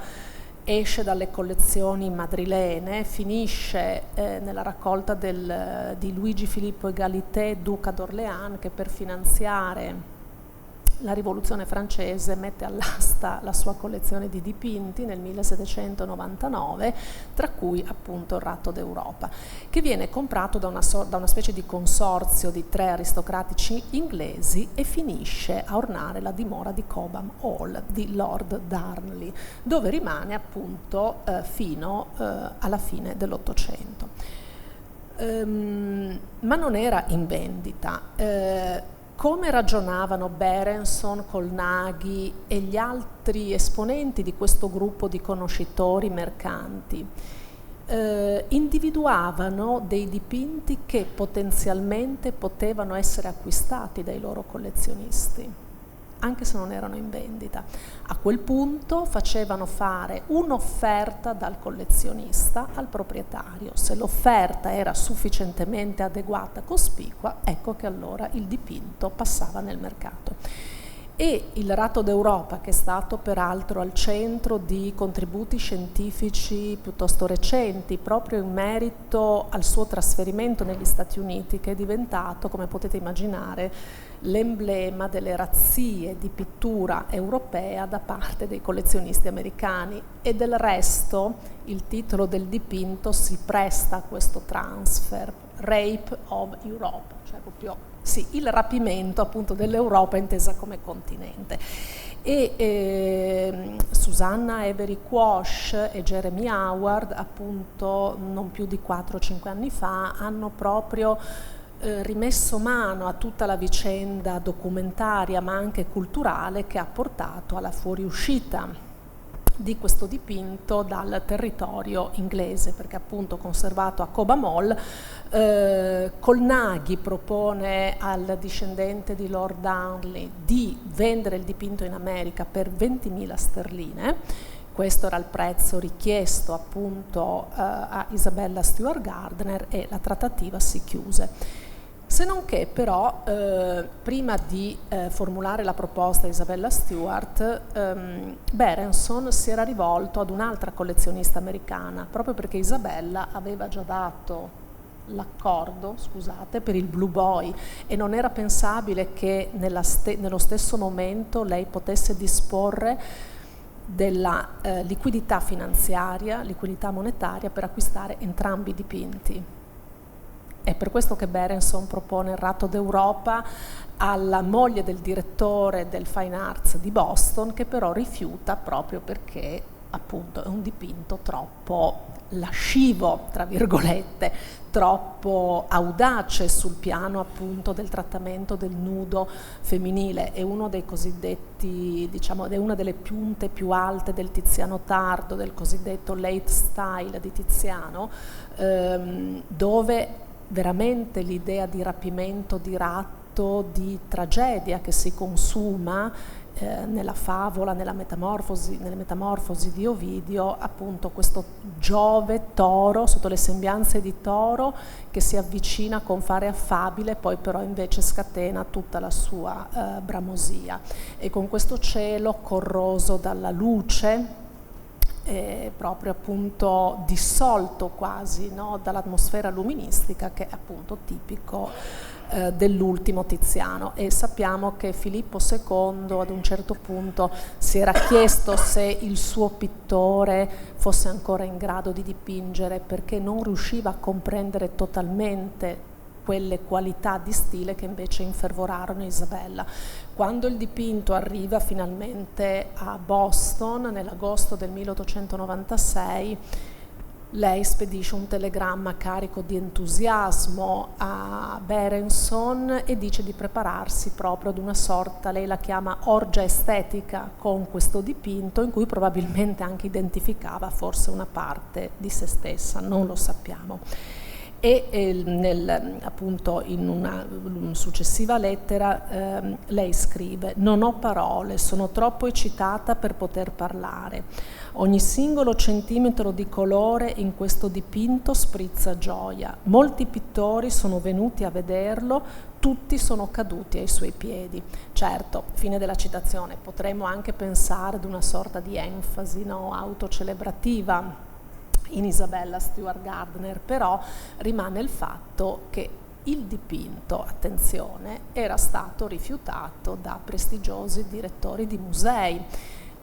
esce dalle collezioni madrilene, finisce nella raccolta di Luigi Filippo Egalité, duca d'Orléans, che per finanziare la rivoluzione francese mette all'asta la sua collezione di dipinti nel 1799, tra cui appunto il Ratto d'Europa, che viene comprato da una specie di consorzio di 3 aristocratici inglesi e finisce a ornare la dimora di Cobham Hall di Lord Darnley, dove rimane appunto fino alla fine dell'Ottocento. Ma non era in vendita. Come ragionavano Berenson, Colnaghi e gli altri esponenti di questo gruppo di conoscitori mercanti? Individuavano dei dipinti che potenzialmente potevano essere acquistati dai loro collezionisti, anche se non erano in vendita. A quel punto facevano fare un'offerta dal collezionista al proprietario. Se l'offerta era sufficientemente adeguata, cospicua, ecco che allora il dipinto passava nel mercato. E il Ratto d'Europa, che è stato peraltro al centro di contributi scientifici piuttosto recenti, proprio in merito al suo trasferimento negli Stati Uniti, che è diventato, come potete immaginare, l'emblema delle razzie di pittura europea da parte dei collezionisti americani, e del resto il titolo del dipinto si presta a questo transfer, Rape of Europe, cioè proprio sì, il rapimento appunto dell'Europa intesa come continente. E Susanna Avery Quash e Jeremy Howard, appunto non più di 4-5 anni fa, hanno proprio rimesso mano a tutta la vicenda documentaria ma anche culturale che ha portato alla fuoriuscita di questo dipinto dal territorio inglese, perché appunto conservato a Cobham Hall. Colnaghi propone al discendente di Lord Darnley di vendere il dipinto in America per 20.000 sterline. Questo era il prezzo richiesto appunto a Isabella Stewart Gardner, e la trattativa si chiuse. Se non che però, prima di formulare la proposta a Isabella Stewart, Berenson si era rivolto ad un'altra collezionista americana, proprio perché Isabella aveva già dato l'accordo, scusate, per il Blue Boy, e non era pensabile che nello stesso momento lei potesse disporre della liquidità finanziaria, liquidità monetaria per acquistare entrambi i dipinti. È per questo che Berenson propone il Ratto d'Europa alla moglie del direttore del Fine Arts di Boston, che però rifiuta proprio perché appunto è un dipinto troppo lascivo, tra virgolette, troppo audace sul piano appunto del trattamento del nudo femminile. È uno dei cosiddetti, diciamo, è una delle punte più alte del Tiziano tardo, del cosiddetto late style di Tiziano, dove veramente l'idea di rapimento, di ratto, di tragedia che si consuma nella favola, nelle metamorfosi di Ovidio, appunto questo Giove toro sotto le sembianze di toro che si avvicina con fare affabile, poi però invece scatena tutta la sua bramosia, e con questo cielo corroso dalla luce, proprio appunto dissolto quasi, no, dall'atmosfera luministica, che è appunto tipico dell'ultimo Tiziano. E sappiamo che Filippo II ad un certo punto si era chiesto se il suo pittore fosse ancora in grado di dipingere, perché non riusciva a comprendere totalmente quelle qualità di stile che invece infervorarono Isabella. Quando il dipinto arriva finalmente a Boston nell'agosto del 1896, lei spedisce un telegramma carico di entusiasmo a Berenson e dice di prepararsi proprio ad una sorta, lei la chiama orgia estetica, con questo dipinto, in cui probabilmente anche identificava forse una parte di se stessa, non lo sappiamo. E appunto in una successiva lettera lei scrive: non ho parole, sono troppo eccitata per poter parlare. Ogni singolo centimetro di colore in questo dipinto sprizza gioia. Molti pittori sono venuti a vederlo, tutti sono caduti ai suoi piedi. Certo, fine della citazione, potremmo anche pensare ad una sorta di enfasi, no, autocelebrativa in Isabella Stewart Gardner, però rimane il fatto che il dipinto, attenzione, era stato rifiutato da prestigiosi direttori di musei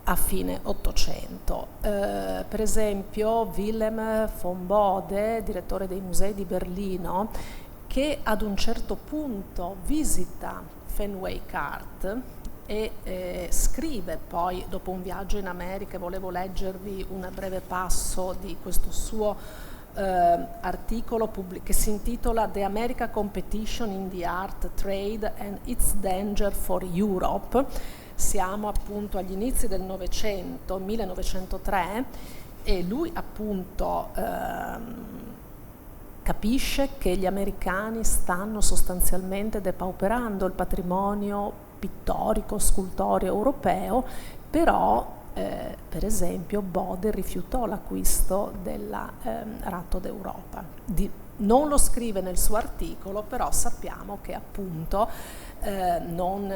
a fine Ottocento. Per esempio Willem von Bode, direttore dei musei di Berlino, che ad un certo punto visita Fenway Cart e scrive poi, dopo un viaggio in America, volevo leggervi un breve passo di questo suo articolo che si intitola The America Competition in the Art Trade and Its Danger for Europe. Siamo appunto agli inizi del Novecento, 1903, e lui appunto capisce che gli americani stanno sostanzialmente depauperando il patrimonio pittorico, scultoreo europeo, però per esempio Bode rifiutò l'acquisto del Ratto d'Europa. Non lo scrive nel suo articolo, però sappiamo che appunto non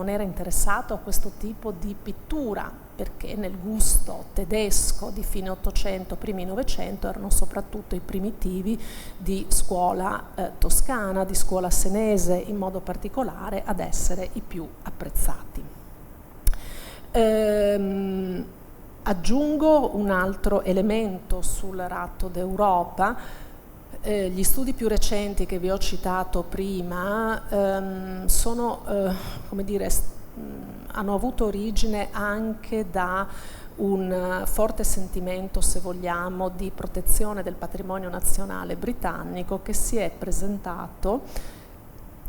era interessato a questo tipo di pittura, perché nel gusto tedesco di fine Ottocento, primi Novecento, erano soprattutto i primitivi di scuola toscana, di scuola senese in modo particolare, ad essere i più apprezzati. Aggiungo un altro elemento sul Ratto d'Europa. Gli studi più recenti che vi ho citato prima sono, come dire, hanno avuto origine anche da un forte sentimento, se vogliamo, di protezione del patrimonio nazionale britannico che si è presentato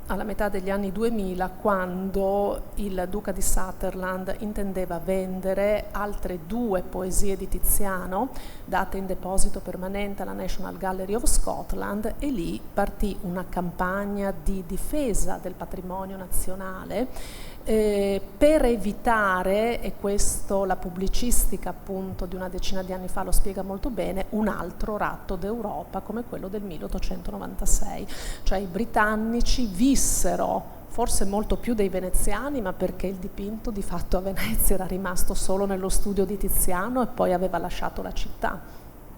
alla metà degli anni 2000, quando il duca di Sutherland intendeva vendere altre 2 poesie di Tiziano date in deposito permanente alla National Gallery of Scotland, e lì partì una campagna di difesa del patrimonio nazionale per evitare, e questo la pubblicistica appunto di una decina di anni fa lo spiega molto bene, un altro Ratto d'Europa come quello del 1896. Cioè i britannici vissero, forse molto più dei veneziani, ma perché il dipinto di fatto a Venezia era rimasto solo nello studio di Tiziano e poi aveva lasciato la città.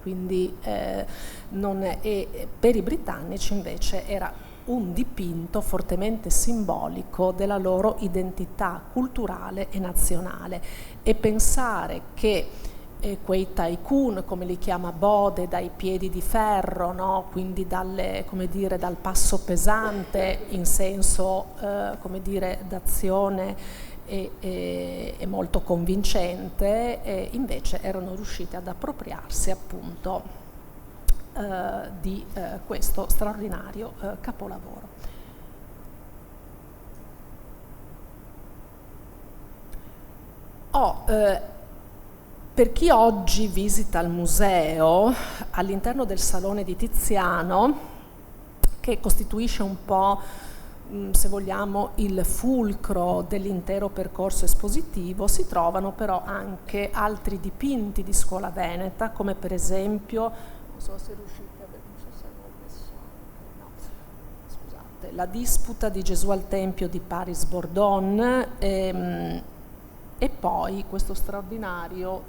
Quindi per i britannici invece era un dipinto fortemente simbolico della loro identità culturale e nazionale, e pensare che quei tycoon, come li chiama Bode, dai piedi di ferro, no? Quindi come dire, dal passo pesante in senso come dire, d'azione e molto convincente, invece erano riusciti ad appropriarsi appunto di questo straordinario capolavoro. Per chi oggi visita il museo, all'interno del Salone di Tiziano, che costituisce un po', se vogliamo, il fulcro dell'intero percorso espositivo, si trovano però anche altri dipinti di scuola veneta, come per esempio, non so se riuscite a vedere, non so se avevo messo, no, scusate, La disputa di Gesù al Tempio di Paris Bordon, e poi questo straordinario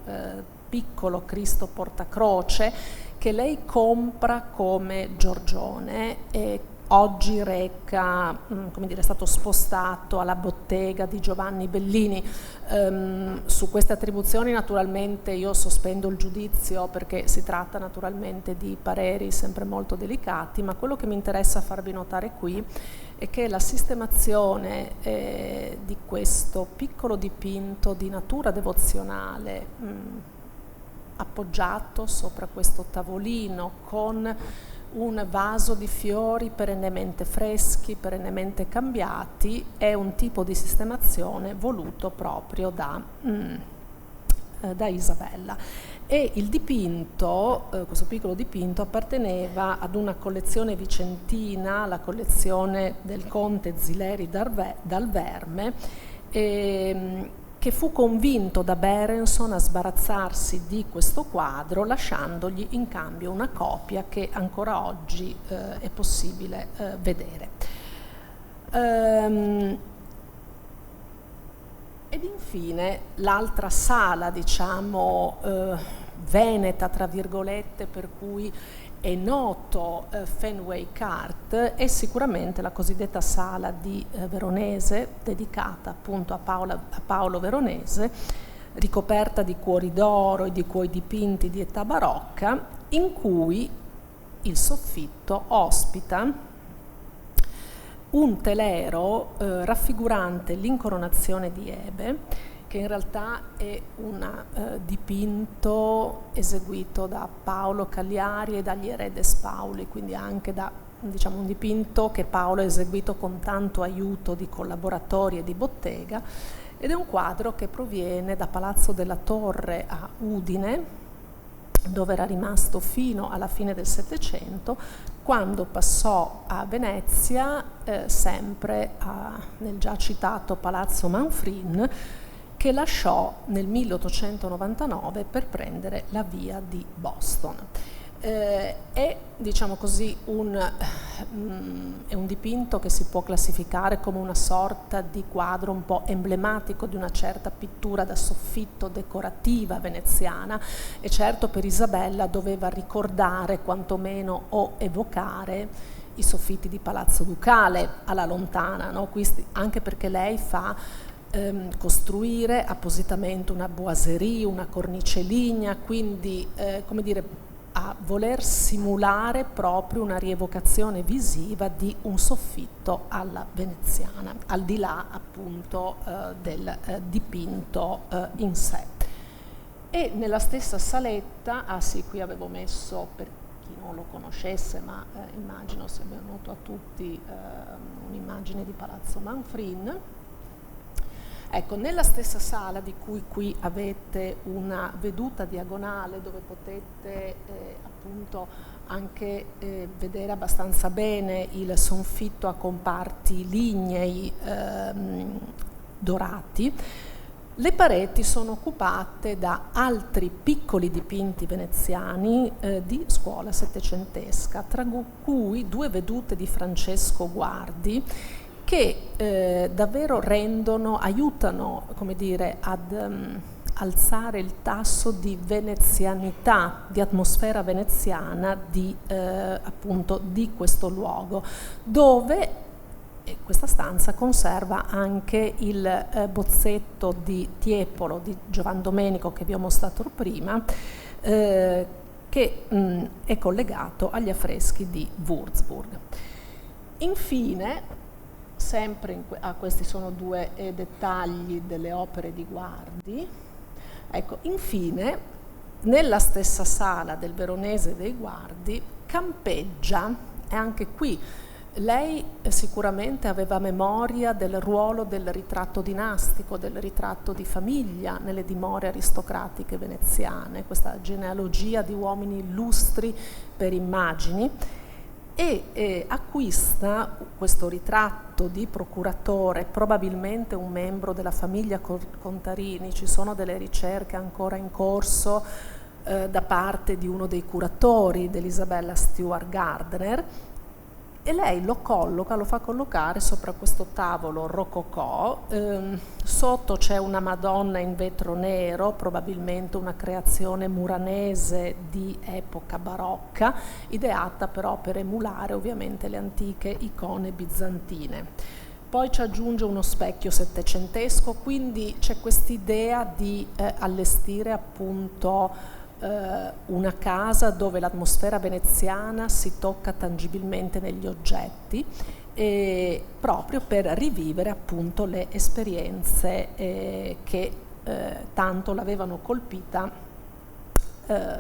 piccolo Cristo portacroce che lei compra come Giorgione e oggi reca, come dire, è stato spostato alla bottega di Giovanni Bellini. Su queste attribuzioni naturalmente io sospendo il giudizio, perché si tratta naturalmente di pareri sempre molto delicati, ma quello che mi interessa farvi notare qui è che la sistemazione di questo piccolo dipinto di natura devozionale appoggiato sopra questo tavolino con un vaso di fiori perennemente freschi, perennemente cambiati, è un tipo di sistemazione voluto proprio da Isabella. E il dipinto, questo piccolo dipinto, apparteneva ad una collezione vicentina, la collezione del conte Zileri dal Verme, che fu convinto da Berenson a sbarazzarsi di questo quadro, lasciandogli in cambio una copia che ancora oggi è possibile vedere. Ed infine l'altra sala, diciamo, veneta, tra virgolette, per cui è noto Fenway Cart è sicuramente la cosiddetta sala di Veronese, dedicata appunto a Paolo Veronese, ricoperta di cuori d'oro e di quei dipinti di età barocca, in cui il soffitto ospita un telero raffigurante l'incoronazione di Ebe, che in realtà è un dipinto eseguito da Paolo Cagliari e dagli Eredes Pauli, quindi anche da, diciamo, un dipinto che Paolo ha eseguito con tanto aiuto di collaboratori e di bottega, ed è un quadro che proviene da Palazzo della Torre a Udine, dove era rimasto fino alla fine del Settecento, quando passò a Venezia, sempre nel già citato Palazzo Manfrin, che lasciò nel 1899 per prendere la via di Boston. È, diciamo così, è un dipinto che si può classificare come una sorta di quadro un po' emblematico di una certa pittura da soffitto decorativa veneziana, e certo per Isabella doveva ricordare quantomeno o evocare i soffitti di Palazzo Ducale alla lontana, no? Anche perché lei fa costruire appositamente una boiserie, una cornice lignea, quindi come dire, a voler simulare proprio una rievocazione visiva di un soffitto alla veneziana, al di là appunto del dipinto in sé. E nella stessa saletta, sì, qui avevo messo, per chi non lo conoscesse, ma immagino sia venuto a tutti, un'immagine di Palazzo Manfrin. Ecco, nella stessa sala, di cui qui avete una veduta diagonale dove potete appunto anche vedere abbastanza bene il sonfitto a comparti lignei dorati, le pareti sono occupate da altri piccoli dipinti veneziani di scuola settecentesca, tra cui 2 vedute di Francesco Guardi, che davvero aiutano, come dire, ad alzare il tasso di venezianità, di atmosfera veneziana appunto di questo luogo, dove questa stanza conserva anche il bozzetto di Tiepolo di Giovan Domenico che vi ho mostrato prima, che è collegato agli affreschi di Würzburg. Infine, sempre questi sono 2 dettagli delle opere di Guardi. Ecco, infine, nella stessa sala del Veronese dei Guardi campeggia, e anche qui lei sicuramente aveva memoria del ruolo del ritratto dinastico, del ritratto di famiglia nelle dimore aristocratiche veneziane, questa genealogia di uomini illustri per immagini, e acquista questo ritratto di procuratore, probabilmente un membro della famiglia Contarini. Ci sono delle ricerche ancora in corso da parte di uno dei curatori dell'Isabella Stewart Gardner, e lei lo fa collocare sopra questo tavolo rococò. Sotto c'è una Madonna in vetro nero, probabilmente una creazione muranese di epoca barocca, ideata però per emulare ovviamente le antiche icone bizantine. Poi ci aggiunge uno specchio settecentesco, quindi c'è quest'idea di allestire appunto una casa dove l'atmosfera veneziana si tocca tangibilmente negli oggetti, proprio per rivivere appunto le esperienze che tanto l'avevano colpita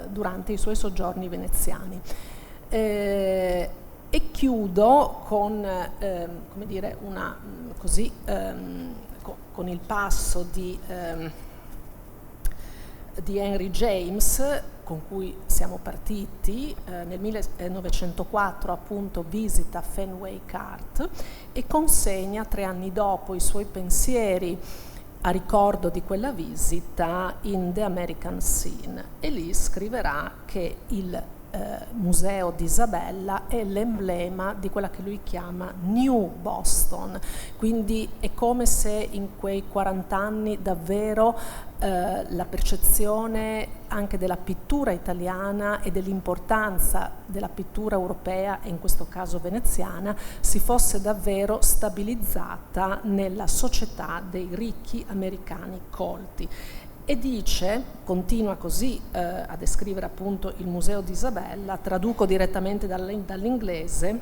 durante i suoi soggiorni veneziani. E chiudo con, come dire, con il passo di Henry James, con cui siamo partiti. Nel 1904 appunto visita Fenway Cart e consegna 3 anni dopo i suoi pensieri a ricordo di quella visita in The American Scene, e lì scriverà che il museo di Isabella è l'emblema di quella che lui chiama New Boston, quindi è come se in quei 40 anni davvero la percezione anche della pittura italiana e dell'importanza della pittura europea e in questo caso veneziana si fosse davvero stabilizzata nella società dei ricchi americani colti. E dice, continua così a descrivere appunto il museo di Isabella, traduco direttamente dall'inglese: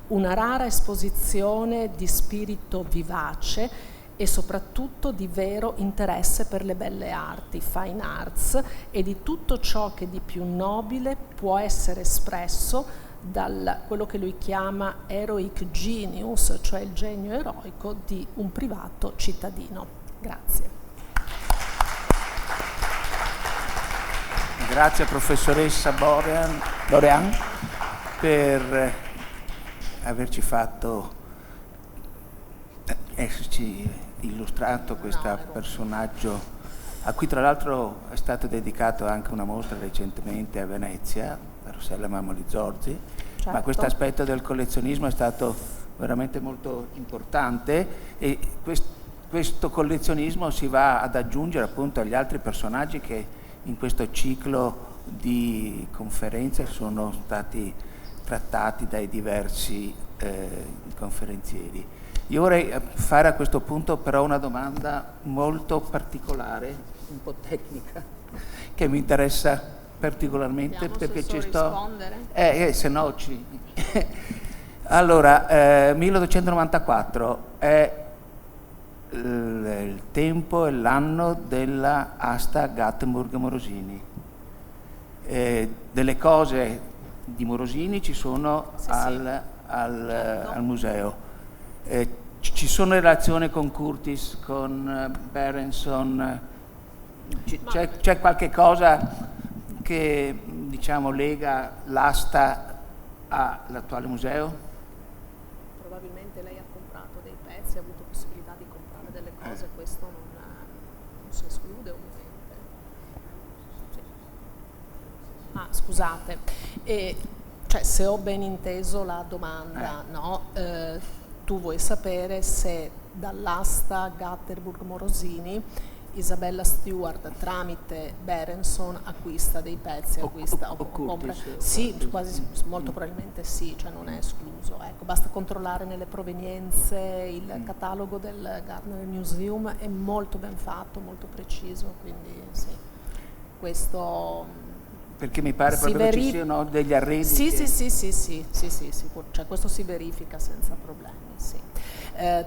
una rara esposizione di spirito vivace e soprattutto di vero interesse per le belle arti, fine arts, e di tutto ciò che di più nobile può essere espresso da quello che lui chiama heroic genius, cioè il genio eroico di un privato cittadino. Grazie. Grazie professoressa Dorian per averci esserci illustrato questo personaggio, a cui tra l'altro è stato dedicato anche una mostra recentemente a Venezia, da Rossella Mamoli Zorzi, certo. Ma questo aspetto del collezionismo è stato veramente molto importante e questo collezionismo si va ad aggiungere appunto agli altri personaggi che in questo ciclo di conferenze sono stati trattati dai diversi conferenzieri. Io vorrei fare a questo punto però una domanda molto particolare, un po' tecnica, che mi interessa particolarmente. Vediamo perché se so rispondere. Se no ci... Allora, 1294 è il tempo e l'anno della asta Gattenburg-Morosini. Delle cose di Morosini ci sono al museo. Ci sono relazioni con Curtis, con Berenson, c'è qualche cosa che diciamo lega l'asta all'attuale museo? Probabilmente lei ha comprato dei pezzi, ha avuto possibilità di comprare delle cose, questo non si esclude ovviamente. Sì. Scusate, cioè, se ho ben inteso la domanda, no? Tu vuoi sapere se dall'asta Gattenburg-Morosini Isabella Stewart tramite Berenson acquista dei pezzi, compra. Sì, molto probabilmente sì, cioè non è escluso. Ecco, basta controllare nelle provenienze, il catalogo del Gardner Museum è molto ben fatto, molto preciso, quindi sì, questo... Perché mi pare proprio che ci siano degli arredi. Sì, cioè questo si verifica senza problemi, sì.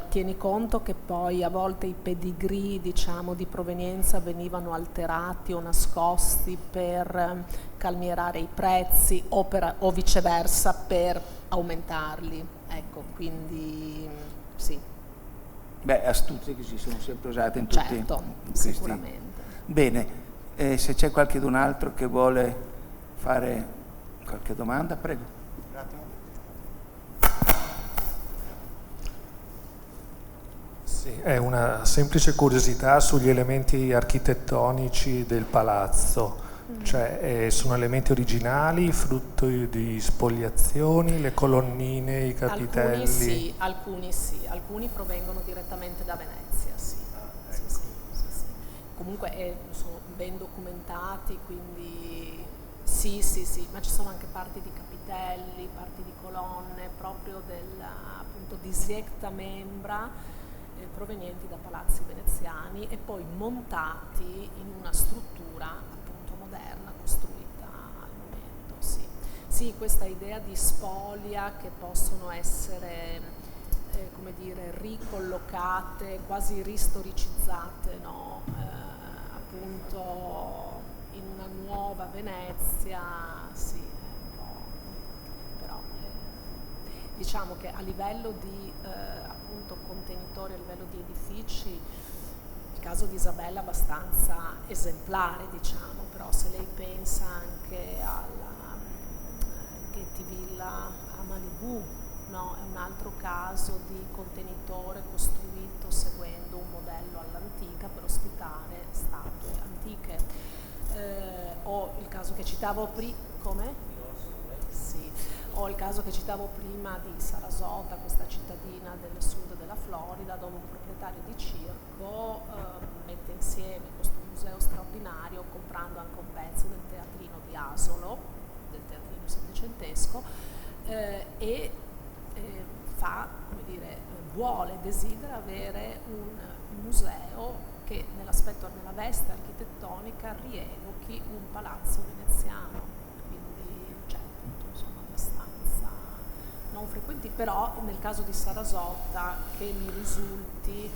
Tieni conto che poi a volte i pedigree, diciamo, di provenienza venivano alterati o nascosti per calmierare i prezzi o viceversa per aumentarli, ecco, quindi sì. Beh, astuzie che si sono sempre usate in tutti questi. Sicuramente. Bene. Se c'è qualcun altro che vuole fare qualche domanda, prego. Sì, è una semplice curiosità sugli elementi architettonici del palazzo, cioè sono elementi originali, frutto di spoliazioni, le colonnine, i capitelli? Alcuni alcuni provengono direttamente da Venezia, sì. Comunque sono ben documentati, quindi sì, ma ci sono anche parti di capitelli, parti di colonne, proprio appunto di Siecta Membra, provenienti da palazzi veneziani e poi montati in una struttura appunto moderna, costruita al momento, sì. Sì, questa idea di spolia che possono essere... come dire, ricollocate, quasi ristoricizzate, no? Appunto in una nuova Venezia, sì, un po', però diciamo che a livello di appunto contenitori, a livello di edifici, il caso di Isabella è abbastanza esemplare, diciamo, però se lei pensa anche alla Getty Villa a Malibu, no, è un altro caso di contenitore costruito seguendo un modello all'antica per ospitare statue antiche. O il caso che citavo Come? Sì. O il caso che citavo prima di Sarasota, questa cittadina del sud della Florida, dove un proprietario di circo mette insieme questo museo straordinario comprando anche un pezzo del teatrino di Asolo, del teatrino settecentesco, e fa, come dire, desidera avere un museo che nella veste architettonica rievochi un palazzo veneziano, quindi insomma abbastanza non frequenti, però nel caso di Sarasota, che mi risulti,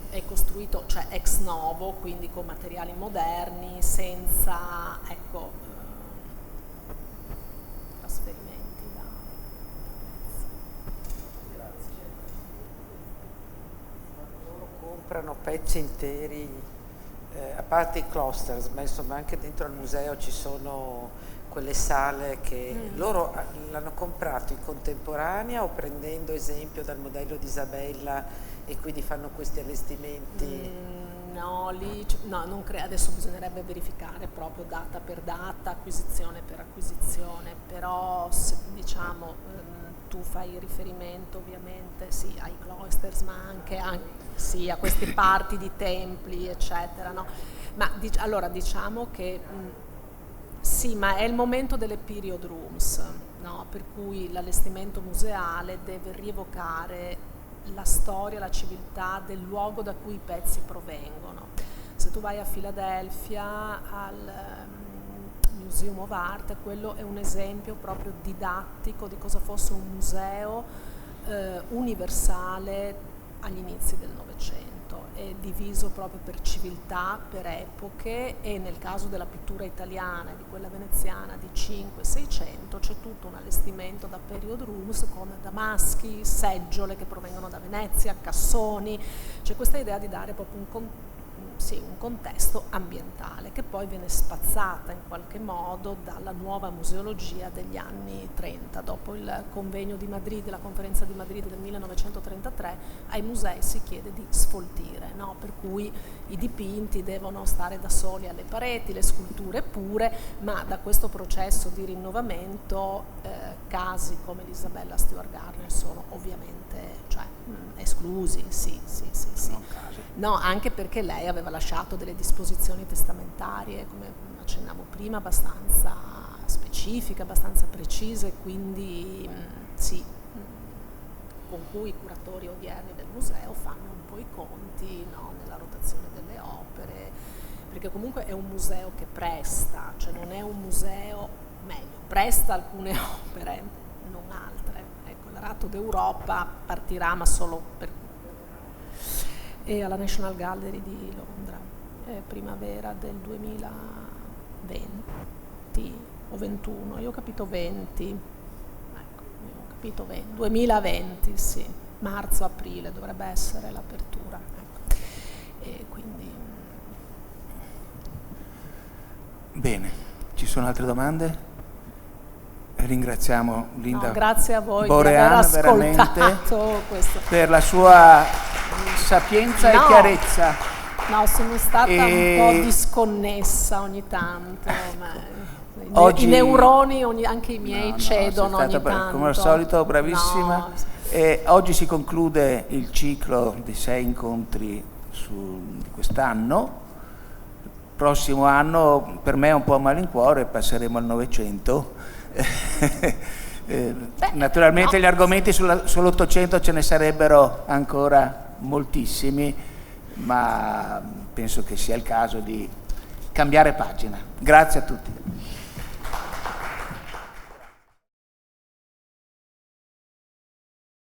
è costruito, cioè ex novo, quindi con materiali moderni, senza trasferimenti da prezzi. Grazie. Loro comprano pezzi interi, a parte i clusters, ma insomma anche dentro al museo ci sono quelle sale che loro l'hanno comprato in contemporanea o prendendo esempio dal modello di Isabella e quindi fanno questi allestimenti? No, non credo, adesso bisognerebbe verificare proprio data per data, acquisizione per acquisizione, però diciamo tu fai riferimento ovviamente sì ai cloisters, ma anche sì a queste parti di templi eccetera, no? Ma allora diciamo che sì, ma è il momento delle period rooms, no? Per cui l'allestimento museale deve rievocare la storia, la civiltà del luogo da cui i pezzi provengono. Se tu vai a Filadelfia al Museum of Art, quello è un esempio proprio didattico di cosa fosse un museo universale agli inizi del Novecento. È diviso proprio per civiltà, per epoche, e nel caso della pittura italiana e di quella veneziana di 500-600 c'è tutto un allestimento da period rooms con damaschi, seggiole che provengono da Venezia, cassoni. C'è questa idea di dare proprio un contesto ambientale che poi viene spazzata in qualche modo dalla nuova museologia degli anni 30. Dopo il convegno di Madrid, la conferenza di Madrid del 1933, ai musei si chiede di sfoltire, no? Per cui i dipinti devono stare da soli alle pareti, le sculture pure, ma da questo processo di rinnovamento casi come l'Isabella Stewart Gardner sono ovviamente esclusi, sì. No, anche perché lei aveva lasciato delle disposizioni testamentarie, come accennavo prima, abbastanza specifiche, abbastanza precise, quindi sì, con cui i curatori odierni del museo fanno un po' i conti, no, nella rotazione delle opere, perché comunque è un museo che presta, cioè non è un museo, meglio, presta alcune opere, non altre. Ecco, l'Arato d'Europa partirà, ma solo per e alla National Gallery di Londra, primavera del 2020 o 21, io ho capito 20, ecco, io ho capito 20, 2020, sì, marzo-aprile dovrebbe essere l'apertura, ecco. E quindi... Bene, ci sono altre domande? Ringraziamo Linda grazie a voi Borean, di aver ascoltato veramente questo. Per la sua sapienza e chiarezza. No, sono stata un po' disconnessa ogni tanto, ma oggi, i neuroni, anche i miei cedono ogni tanto. Come al solito, bravissima. E oggi si conclude il ciclo di 6 incontri di quest'anno. Il prossimo anno per me è un po' a malincuore, passeremo al Novecento. Naturalmente gli argomenti sull'800 ce ne sarebbero ancora moltissimi, ma penso che sia il caso di cambiare pagina. Grazie a tutti.